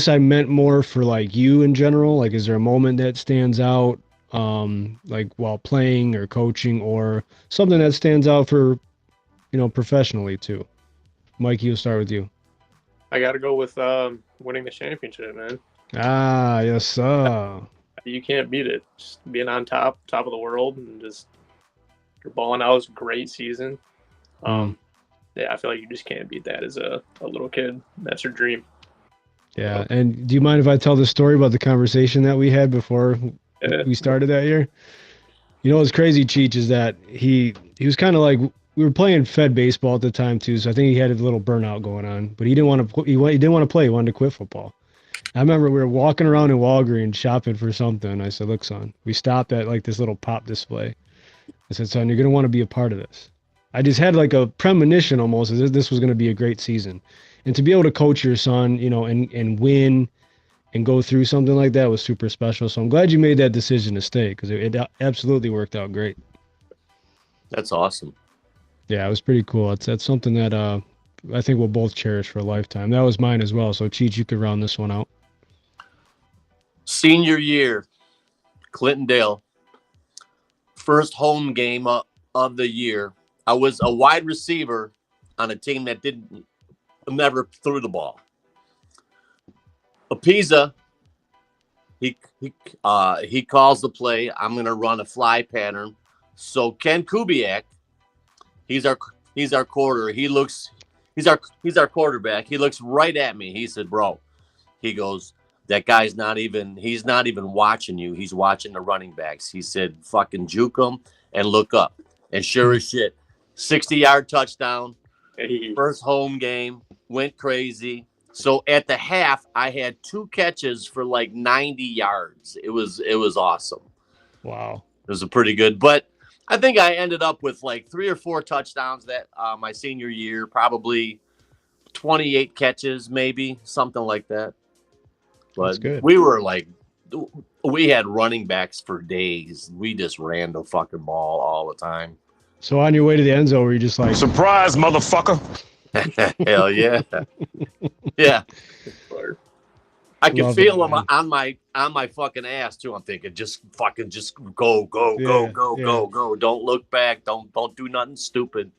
I meant more for like you in general. Like, is there a moment that stands out, like while playing or coaching, or something that stands out for, professionally too? Mikey, we'll start with you. I got to go with winning the championship, man. Ah, yes, sir. You can't beat it. Just being on top of the world, and just you're balling out. It was a great season. Yeah, I feel like you just can't beat that as a little kid. That's your dream. Yeah, and do you mind if I tell the story about the conversation that we had before we started that year? You know what's crazy, Cheech, is that he was kind of like, we were playing Fed baseball at the time too, so I think he had a little burnout going on, but he didn't want to. He didn't want to play. He wanted to quit football. I remember we were walking around in Walgreens shopping for something. I said, "Look, son," we stopped at like this little pop display. I said, "Son, you're gonna want to be a part of this." I just had like a premonition almost as if this was going to be a great season, and to be able to coach your son, and win, and go through something like that was super special. So I'm glad you made that decision to stay, because it absolutely worked out great. That's awesome. Yeah, it was pretty cool. That's something that I think we'll both cherish for a lifetime. That was mine as well. So Cheech, you could round this one out. Senior year, Clintondale, first home game of the year. I was a wide receiver on a team that never threw the ball. Apisa, he calls the play. I'm going to run a fly pattern. So Ken Kubiak, he's our quarterback. He looks right at me. He said, "Bro," he goes, "that guy's he's not even watching you. He's watching the running backs." He said, "Fucking juke him and look up." And sure as shit, 60-yard touchdown, first home game, went crazy. So at the half, I had 2 catches for like 90 yards. It was awesome. Wow. It was a pretty good, but I think I ended up with like 3 or 4 touchdowns that my senior year, probably 28 catches, maybe something like that. But that's good. we had running backs for days. We just ran the fucking ball all the time. So on your way to the end zone, were you just like, "Surprise, motherfucker"? Hell yeah. Yeah. I can feel them on my fucking ass too. I'm thinking, just go. Don't look back. Don't do nothing stupid.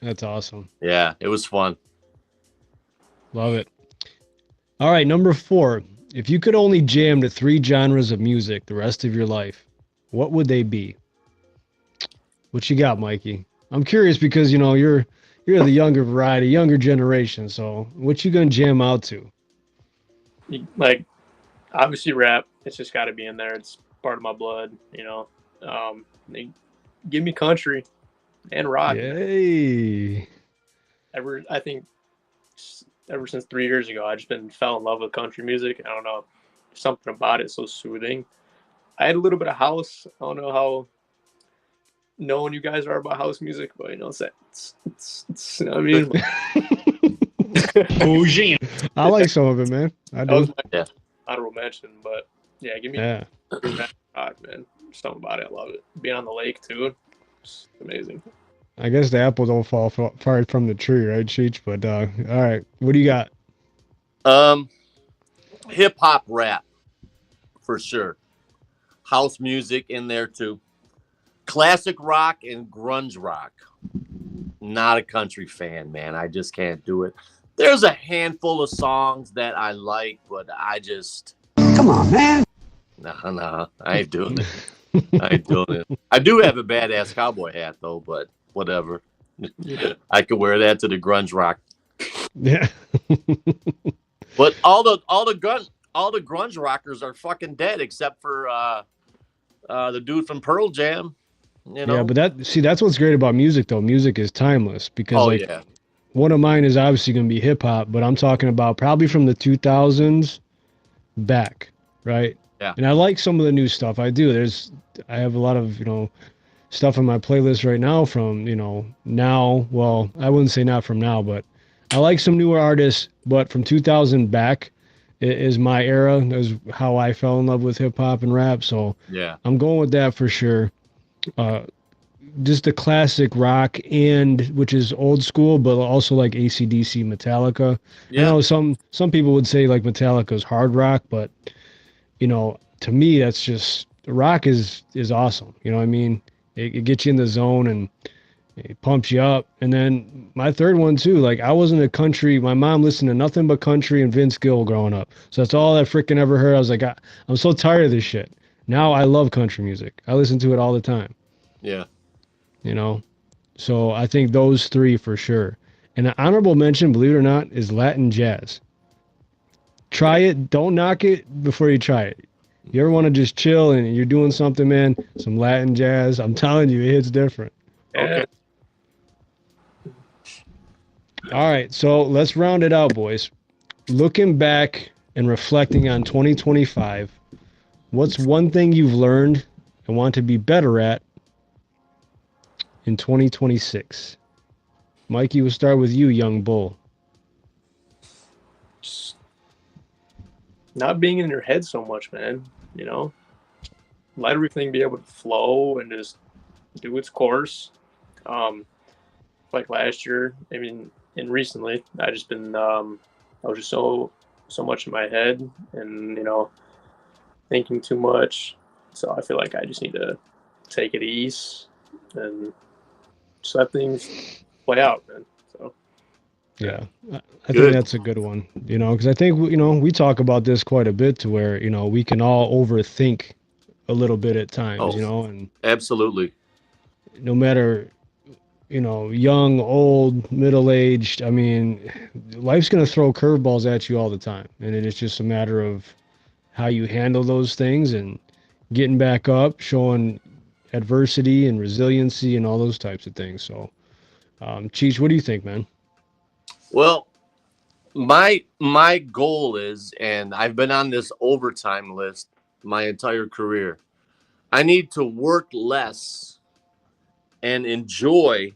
That's awesome. Yeah, it was fun. Love it. All right, number 4. If you could only jam to 3 genres of music the rest of your life, what would they be? What you got, Mikey? I'm curious because you're the younger variety, younger generation. So what you gonna jam out to? Like, obviously rap. It's just got to be in there. It's part of my blood. Give me country and rock. Yay. I think ever since 3 years ago, I just fell in love with country music. I don't know, something about it so soothing. I had a little bit of house. I don't know how known you guys are about house music, but it's I mean, I like some of it, man. I do. Honorable mention, but yeah, give me rock, man. Something about it, I love it. Being on the lake too, it's amazing. I guess the apple don't fall far from the tree, right, Cheech? But all right, what do you got? Hip hop rap, for sure. House music in there too. Classic rock and grunge rock. Not a country fan, man. I just can't do it. There's a handful of songs that I like, but I just... Come on, man. No, I ain't doing it. I do have a badass cowboy hat, though, but whatever. I could wear that to the grunge rock. Yeah. But all the grunge rockers are fucking dead, except for the dude from Pearl Jam. Yeah, but that's what's great about music, though. Music is timeless because one of mine is obviously going to be hip hop, but I'm talking about probably from the 2000s back, right? Yeah. And I like some of the new stuff. I do. I have a lot of, stuff on my playlist right now from, now. Well, I wouldn't say not from now, but I like some newer artists, but from 2000 back is my era. Is how I fell in love with hip hop and rap. So Yeah. I'm going with that for sure. Just the classic rock, and which is old school, but also like AC/DC, Metallica. Yeah. I know some people would say like Metallica's hard rock, but to me that's just rock is awesome. You know what I mean? It gets you in the zone and it pumps you up. And then my third one too, like I wasn't a country. My mom listened to nothing but country and Vince Gill growing up, so that's all I freaking ever heard. I was like, I'm so tired of this shit. Now I love country music. I listen to it all the time. Yeah. So I think those three for sure. And an honorable mention, believe it or not, is Latin jazz. Try it. Don't knock it before you try it. You ever want to just chill and you're doing something, man, some Latin jazz, I'm telling you, it hits different. Okay. All right, so let's round it out, boys. Looking back and reflecting on 2025, what's one thing you've learned and want to be better at in 2026? Mikey, we'll start with you, young bull. Just not being in your head so much, man. Let everything be able to flow and just do its course. Like last year, I mean, and recently, I just been, I was just so much in my head and, thinking too much. So I feel like I just need to take it easy and just let things play out, man. So yeah, I think that's a good one, because I think, we talk about this quite a bit to where, we can all overthink a little bit at times, and Absolutely. no matter, young, old, middle-aged, I mean, life's going to throw curveballs at you all the time. And it's just a matter of how you handle those things and getting back up, showing adversity and resiliency and all those types of things. So, Cheech, what do you think, man? Well, my goal is, and I've been on this overtime list my entire career, I need to work less and enjoy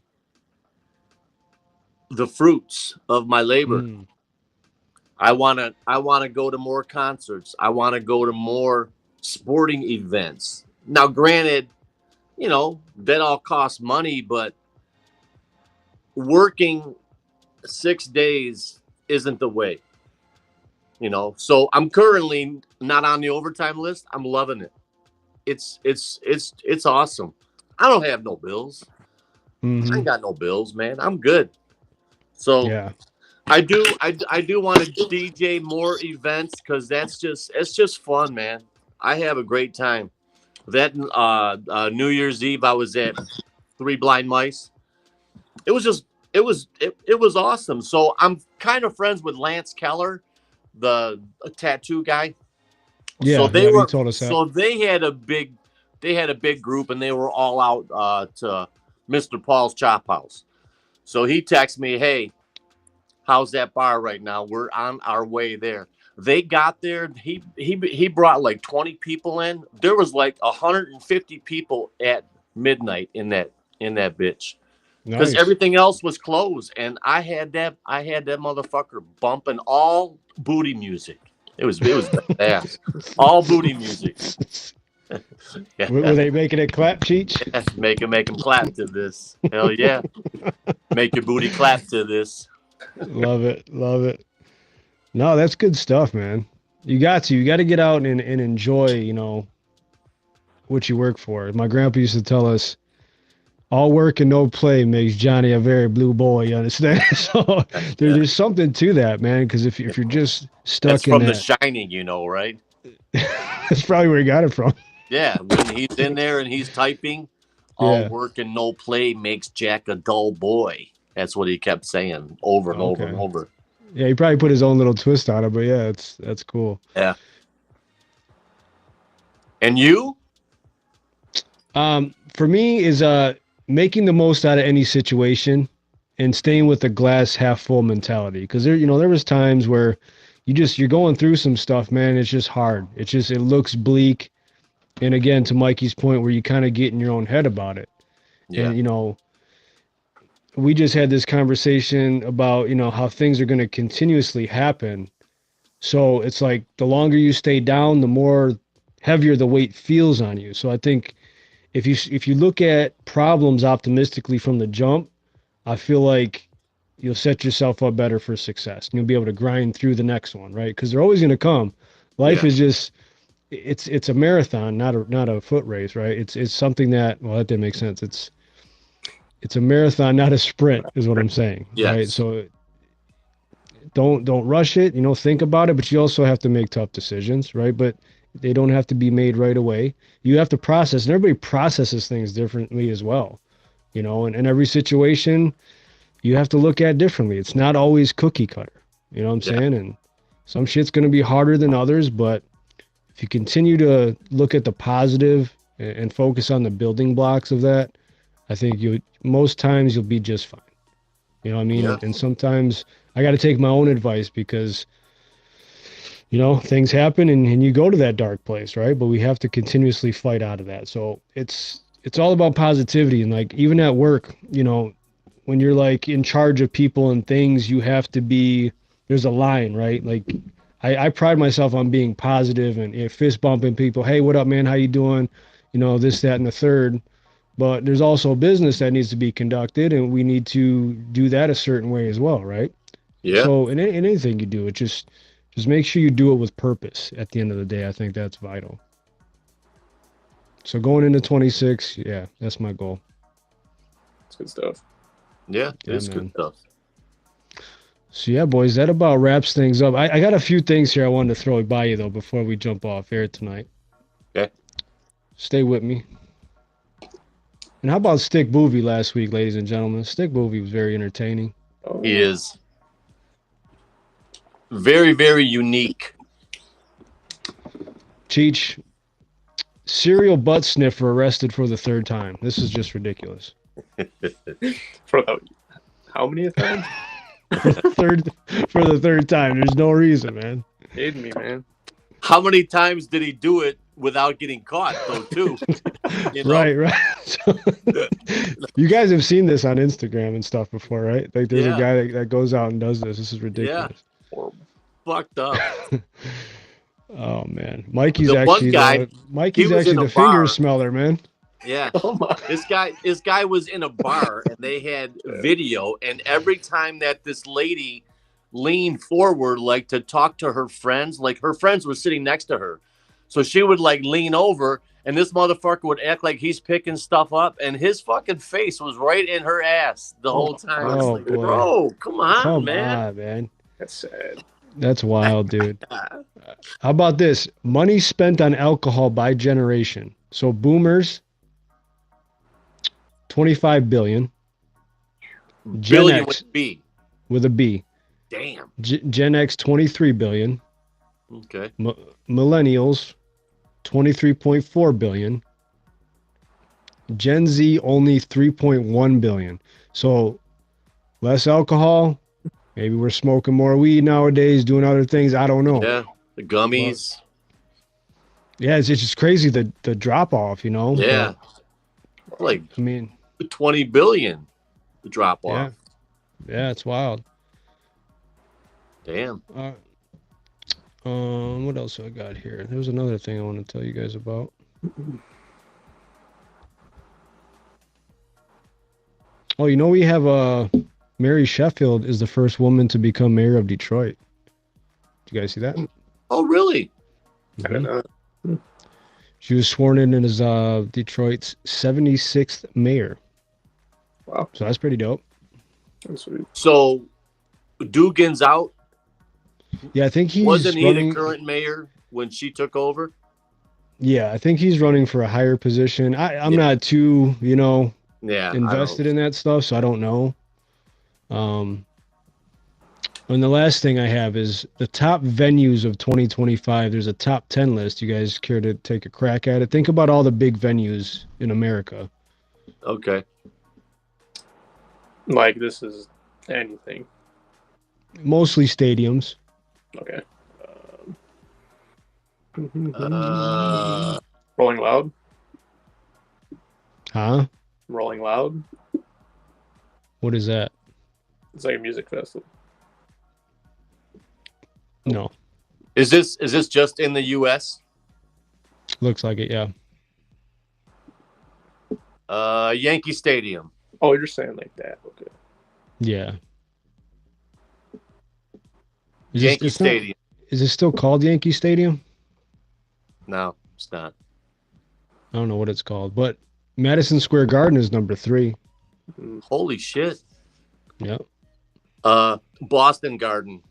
the fruits of my labor. I want to go to more concerts. I want to go to more sporting events. Now, granted, that all costs money, but working 6 days isn't the way. So I'm currently not on the overtime list. I'm loving it. It's awesome. I don't have no bills. I ain't got no bills, man. I'm good. So yeah, I do want to DJ more events because it's just fun, man. I have a great time. That New Year's Eve I was at Three Blind Mice. It was awesome. So I'm kind of friends with Lance Keller, the tattoo guy. Yeah, so he told us that. So they had a big group and they were all out to Mr. Paul's Chop House. So he texted me, "Hey, how's that bar right now? We're on our way there." They got there. He brought like 20 people in. There was like 150 people at midnight in that bitch. Because everything else was closed, and I had that motherfucker bumping all booty music. It was badass. All booty music. Yeah. Were they making it clap, Cheech? Yes, make them clap to this. Hell yeah. Make your booty clap to this. Love it. No, that's good stuff, man. You got to get out and enjoy, what you work for. My grandpa used to tell us, all work and no play makes Johnny a very blue boy, you understand? So there's something to that, man, because if you're just stuck That's in from that. The Shining, right? That's probably where he got it from. Yeah, when he's in there and he's typing, all work and no play makes Jack a dull boy. That's what he kept saying over and over and over. Yeah, he probably put his own little twist on it, but yeah, that's cool. Yeah. And you? For me is making the most out of any situation and staying with the glass half full mentality. Because there was times where you're going through some stuff, man. It's just hard. It looks bleak. And again, to Mikey's point, where you kind of get in your own head about it. Yeah. And, we just had this conversation about, how things are going to continuously happen. So it's like the longer you stay down, the more heavier the weight feels on you. So I think if you look at problems optimistically from the jump, I feel like you'll set yourself up better for success. You'll be able to grind through the next one, right? Because they're always going to come. Life is just it's a marathon, not a foot race, right? It's something that that didn't make sense. It's a marathon, not a sprint, is what I'm saying. Yes. Right. So don't rush it. Think about it, but you also have to make tough decisions, right? But they don't have to be made right away. You have to process, and everybody processes things differently as well. And every situation you have to look at differently. It's not always cookie cutter. You know what I'm saying? And some shit's going to be harder than others, but if you continue to look at the positive and focus on the building blocks of that, I think most times you'll be just fine. You know what I mean? Yeah. And sometimes I got to take my own advice because, things happen and you go to that dark place, right? But we have to continuously fight out of that. So it's all about positivity. And like, even at work, when you're like in charge of people and things, you have to be, there's a line, right? Like I pride myself on being positive and fist bumping people. Hey, what up, man? How you doing? This, that, and the third. But there's also business that needs to be conducted, and we need to do that a certain way as well, right? Yeah. So in anything you do, it just make sure you do it with purpose at the end of the day. I think that's vital. So going into 26, that's my goal. It's good stuff. Yeah, it's man. good stuff. So boys, that about wraps things up. I got a few things here I wanted to throw by you though before we jump off air tonight. Okay. Stay with me. And how about Stick Boovie last week, ladies and gentlemen? Stick Boovie was very entertaining. Oh, He is very, very unique. Cheech, serial butt sniffer arrested for the third time. This is just ridiculous. For how many times? For the third time. There's no reason, man. Kidding me, man. How many times did he do it without getting caught, though, too? Right. So, you guys have seen this on Instagram and stuff before, right? Like there's a guy that goes out and does this. This is ridiculous. Yeah. Horrible. Fucked up. Oh man, Mikey's The one actually guy, Mikey's he was actually in a the finger bar. smeller, man. Yeah. Oh my. This guy was in a bar and they had video, and every time that this lady leaned forward like to talk to her friends, like her friends were sitting next to her. So she would like lean over and this motherfucker would act like he's picking stuff up, and his fucking face was right in her ass the whole time. I was like, boy. bro, come on, man. man. That's sad. That's wild, dude. How about this? Money spent on alcohol by generation. So boomers, 25 billion. Gen Billion X with B. with a B. Damn. Gen X, 23 billion. Okay. Millennials, 23.4 billion. Gen Z, only 3.1 billion. So less alcohol. Maybe we're smoking more weed nowadays, doing other things. I don't know. Yeah. The gummies. Yeah, it's just crazy the drop off, you know? Yeah. Like, I mean, 20 billion the drop off. Yeah, it's wild. Damn. What else I got here? There was another thing I want to tell you guys about. Oh, you know, we have Mary Sheffield is the first woman to become mayor of Detroit. Did you guys see that? Oh, really? I don't know. She was sworn in as Detroit's 76th mayor. Wow. So that's pretty dope. That's sweet. So, Dugan's out. Yeah, I think he's Wasn't he running, the current mayor when she took over? Yeah, I think he's running for a higher position. I'm not too, Yeah. invested in that stuff, so I don't know. And the last thing I have is the top venues of 2025. There's a top 10 list. You guys care to take a crack at it? Think about all the big venues in America. Okay. Like this is anything. Mostly stadiums. Okay. Uh, Rolling Loud. Huh? Rolling Loud. What is that? It's like a music festival. No. is this just in the U.S.? Looks like it, yeah. Yankee Stadium. Oh, you're saying like that. Okay. Yeah. Yankee Stadium. Is it still called Yankee Stadium? No, it's not. I don't know what it's called, but Madison Square Garden is number 3. Holy shit. Yep. Boston Garden.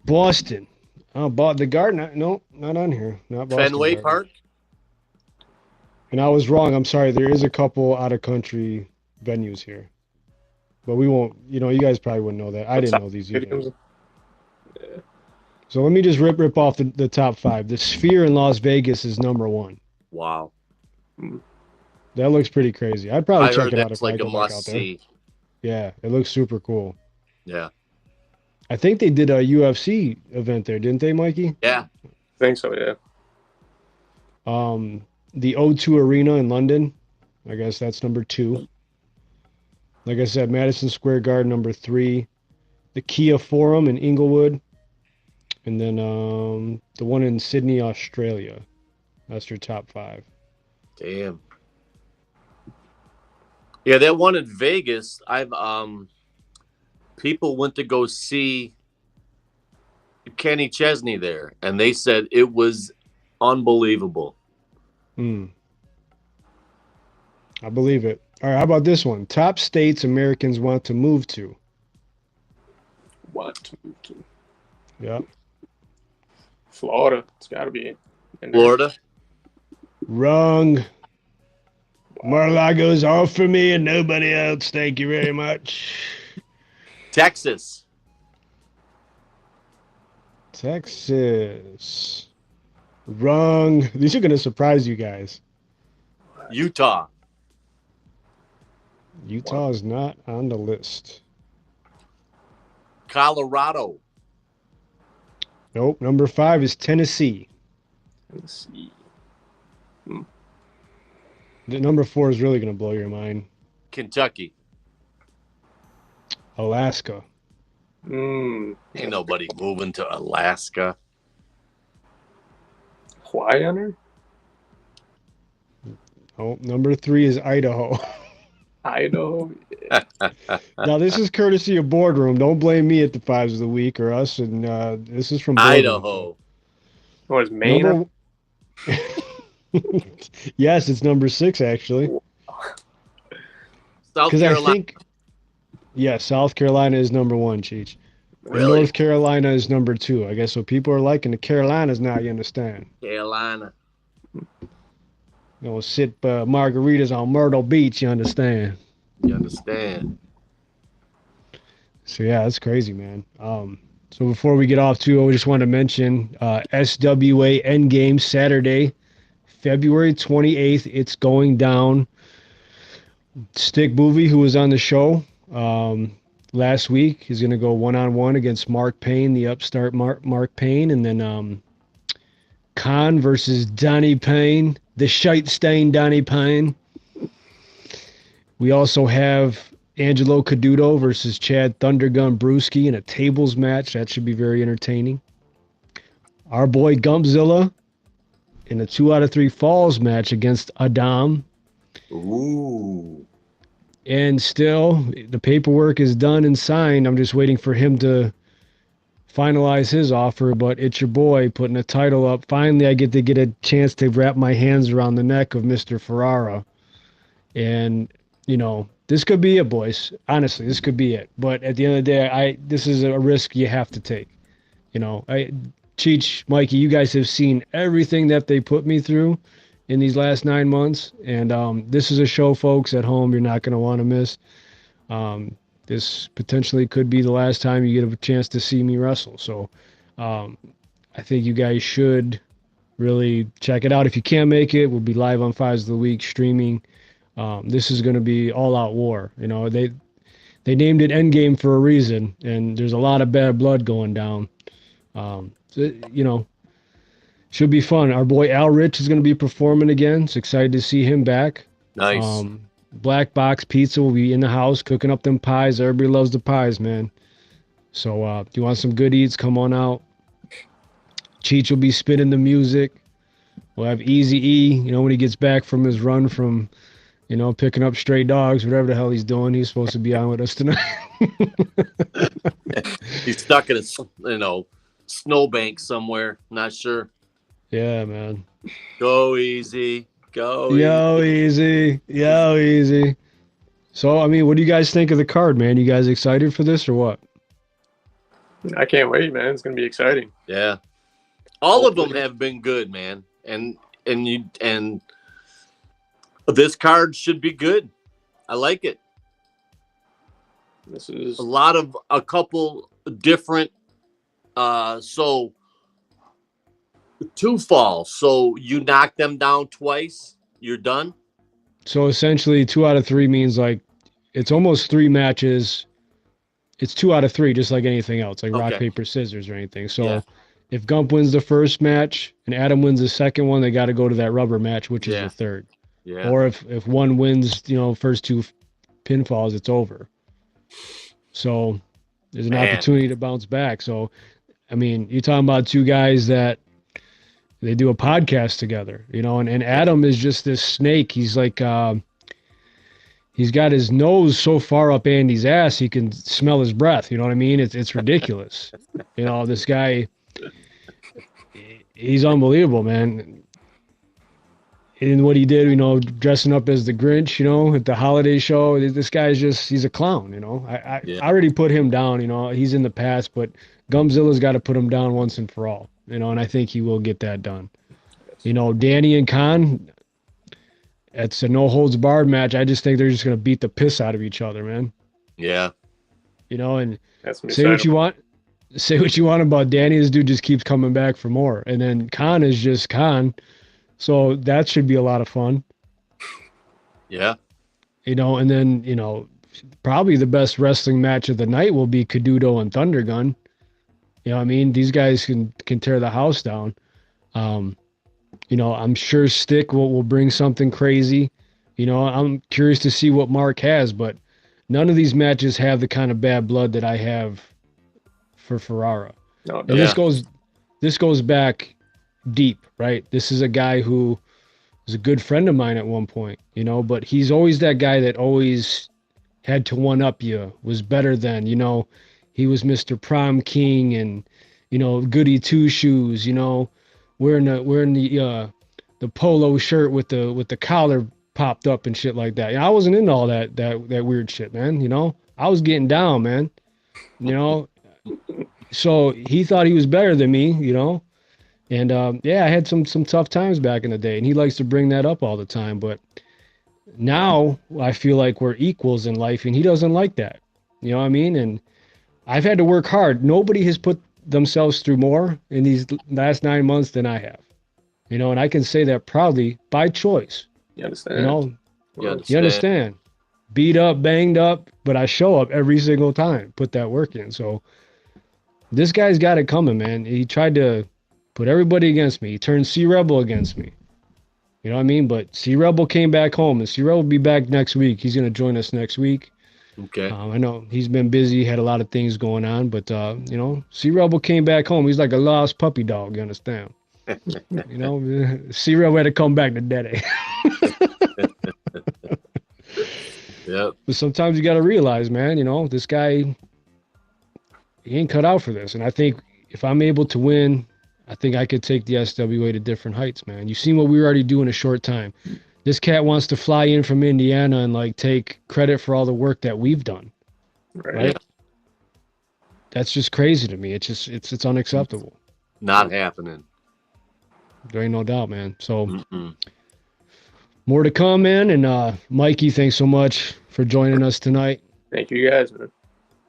Boston. Oh, the Garden. No, not on here. Not Boston Fenway Garden. Park. And I was wrong. I'm sorry. There is a couple out of country venues here, but we won't. You guys probably wouldn't know that. I didn't know these either. Yeah. So let me just rip off the top 5. The Sphere in Las Vegas is number 1. Wow. That looks pretty crazy. I'd probably I check heard it out that's if I like a go back out must there. see. Yeah, it looks super cool. Yeah. I think they did a UFC event there, didn't they, Mikey? Yeah. I think so, yeah. The O2 Arena in London, I guess that's number 2. Like I said, Madison Square Garden, number 3. The Kia Forum in Inglewood. And then the one in Sydney, Australia. That's your top 5. Damn. Yeah, that one in Vegas, I've people went to go see Kenny Chesney there, and they said it was unbelievable. I believe it. All right, how about this one? Top states Americans want to move to. Yep. Florida. It's got to be in there. Florida. Wrong. Mar-a-Lago's all for me and nobody else. Thank you very much. Texas. Texas. Wrong. These are going to surprise you guys. Utah. Utah is not on the list. Colorado. Nope. Number 5 is Tennessee. Let's see. The number 4 is really going to blow your mind. Kentucky. Alaska. Ain't nobody moving to Alaska. Hawaii on there? Oh, number 3 is Idaho. Idaho. Now, this is courtesy of Boardroom. Don't blame me at the 5s of the week or us. And this is from Boardroom. Idaho. What is Maine? Number... Yes, it's number 6, actually. South Because Carolina. I think, yeah, South Carolina is number 1, Cheech. And Really? North Carolina is number 2. I guess what people are liking the Carolinas now, you understand. Carolina. Sip margaritas on Myrtle Beach, you understand. You understand? So, yeah, that's crazy, man. So before we get off, too, I just want to mention SWA Endgame Saturday, February 28th. It's going down. Stick Movie, who was on the show last week, is going to go one-on-one against Mark Payne, the upstart Mark Payne. And then Khan versus Donnie Payne, the shite-stained Donnie Payne. We also have Angelo Caduto versus Chad Thundergun Brewski in a tables match. That should be very entertaining. Our boy Gumpzilla in a 2 out of 3 falls match against Adam. Ooh. And still, the paperwork is done and signed. I'm just waiting for him to finalize his offer, but it's your boy putting a title up. Finally, I get a chance to wrap my hands around the neck of Mr. Ferrara. And, this could be it, boys. Honestly, this could be it. But at the end of the day, this is a risk you have to take. Cheech, Mikey, you guys have seen everything that they put me through in these last 9 months. And this is a show, folks, at home you're not going to want to miss. This potentially could be the last time you get a chance to see me wrestle. So I think you guys should really check it out. If you can't make it, we'll be live on 5s of the Week streaming This is going to be all-out war. You know, they named it Endgame for a reason, and there's a lot of bad blood going down. You know, should be fun. Our boy Al Rich is going to be performing again. It's excited to see him back. Nice. Black Box Pizza will be in the house cooking up them pies. Everybody loves the pies, man. So if you want some good eats, come on out. Cheech will be spinning the music. We'll have Easy E, you know, when he gets back from his run from, you know, picking up stray dogs, whatever the hell he's doing. He's supposed to be on with us tonight. He's stuck in a, you know, snowbank somewhere. Not sure. Yeah, man. Go easy. Go Yo, easy. Yo, easy. So, I mean, what do you guys think of the card, man? You guys excited for this or what? I can't wait, man. It's gonna be exciting. Yeah. All of them have been good, man. And this card should be good. I like it. This is A couple different so 2 falls. So you knock them down twice, you're done. So essentially 2 out of 3 means like it's almost 3 matches. It's 2 out of 3, just like anything else, like rock, Okay. paper, scissors or anything. So Yeah. if Gump wins the first match and Adam wins the second one, they got to go to that rubber match, which is Yeah. the third. Yeah. Or if one wins, you know, first 2 pinfalls, it's over. So there's an Man. opportunity to bounce back. So, I mean, you're talking about 2 guys that they do a podcast together, you know, and Adam is just this snake. He's like, he's got his nose so far up Andy's ass, he can smell his breath. You know what I mean? It's ridiculous. You know, this guy, he's unbelievable, man. And what he did, you know, dressing up as the Grinch, you know, at the holiday show, this guy's just, he's a clown, you know. I already put him down, you know, he's in the past, but Gumzilla's got to put him down once and for all, you know, and I think he will get that done. You know, Danny and Khan, it's a no holds barred match. I just think they're just going to beat the piss out of each other, man. Yeah. You know, and That's gonna be say what exciting. you want. Say what you want about Danny. This dude just keeps coming back for more. And then Khan is just Khan. So that should be a lot of fun. Yeah. You know, and then, you know, probably the best wrestling match of the night will be Caduto and Thunder Gun. You know what I mean? These guys can tear the house down. You know, I'm sure Stick will bring something crazy. You know, I'm curious to see what Mark has, but none of these matches have the kind of bad blood that I have for Ferrara. No, And this goes back deep, right? This is a guy who was a good friend of mine at one point, you know, but he's always that guy that always had to one up you, was better than, you know, he was Mr. Prom King and, you know, goody two shoes, you know, wearing the polo shirt with the collar popped up and shit like that. I wasn't into all that weird shit, man. You know, I was getting down, man. You know, so he thought he was better than me, you know. And yeah, I had some tough times back in the day, and he likes to bring that up all the time. But now I feel like we're equals in life, and he doesn't like that. You know what I mean? And I've had to work hard. Nobody has put themselves through more in these last 9 months than I have. You know, and I can say that proudly by choice. You understand? You know, You you understand? Beat up, banged up, but I show up every single time, put that work in. So this guy's got it coming, man. He tried to put everybody against me. He turned C-Rebel against me. You know what I mean? But C-Rebel came back home, and C-Rebel will be back next week. He's going to join us next week. Okay. I know he's been busy, had a lot of things going on, but, you know, C-Rebel came back home. He's like a lost puppy dog, you understand? You know, C-Rebel had to come back to Daddy. Yep. But sometimes you got to realize, man, you know, this guy, he ain't cut out for this. And I think if I'm able to win, I think I could take the SWA to different heights, man. You've seen what we already do in a short time. This cat wants to fly in from Indiana and like take credit for all the work that we've done. Right? That's just crazy to me. It's just, it's unacceptable. Not happening. There ain't no doubt, man. So Mm-mm. more to come, man. And Mikey, thanks so much for joining us tonight. Thank you guys, man.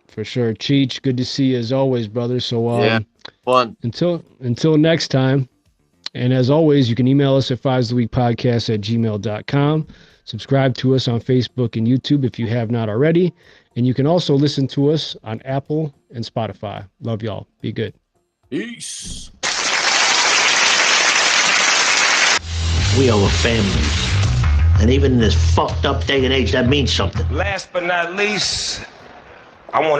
For sure. Cheech, good to see you as always, brother. So Yeah. Fun. until next time, and as always, you can email us at 5stheweekpodcast@gmail.com. Subscribe to us on Facebook and YouTube if you have not already. And you can also listen to us on Apple and Spotify. Love y'all. Be good. Peace. We are a family. And even in this fucked up day and age, that means something. Last but not least, I want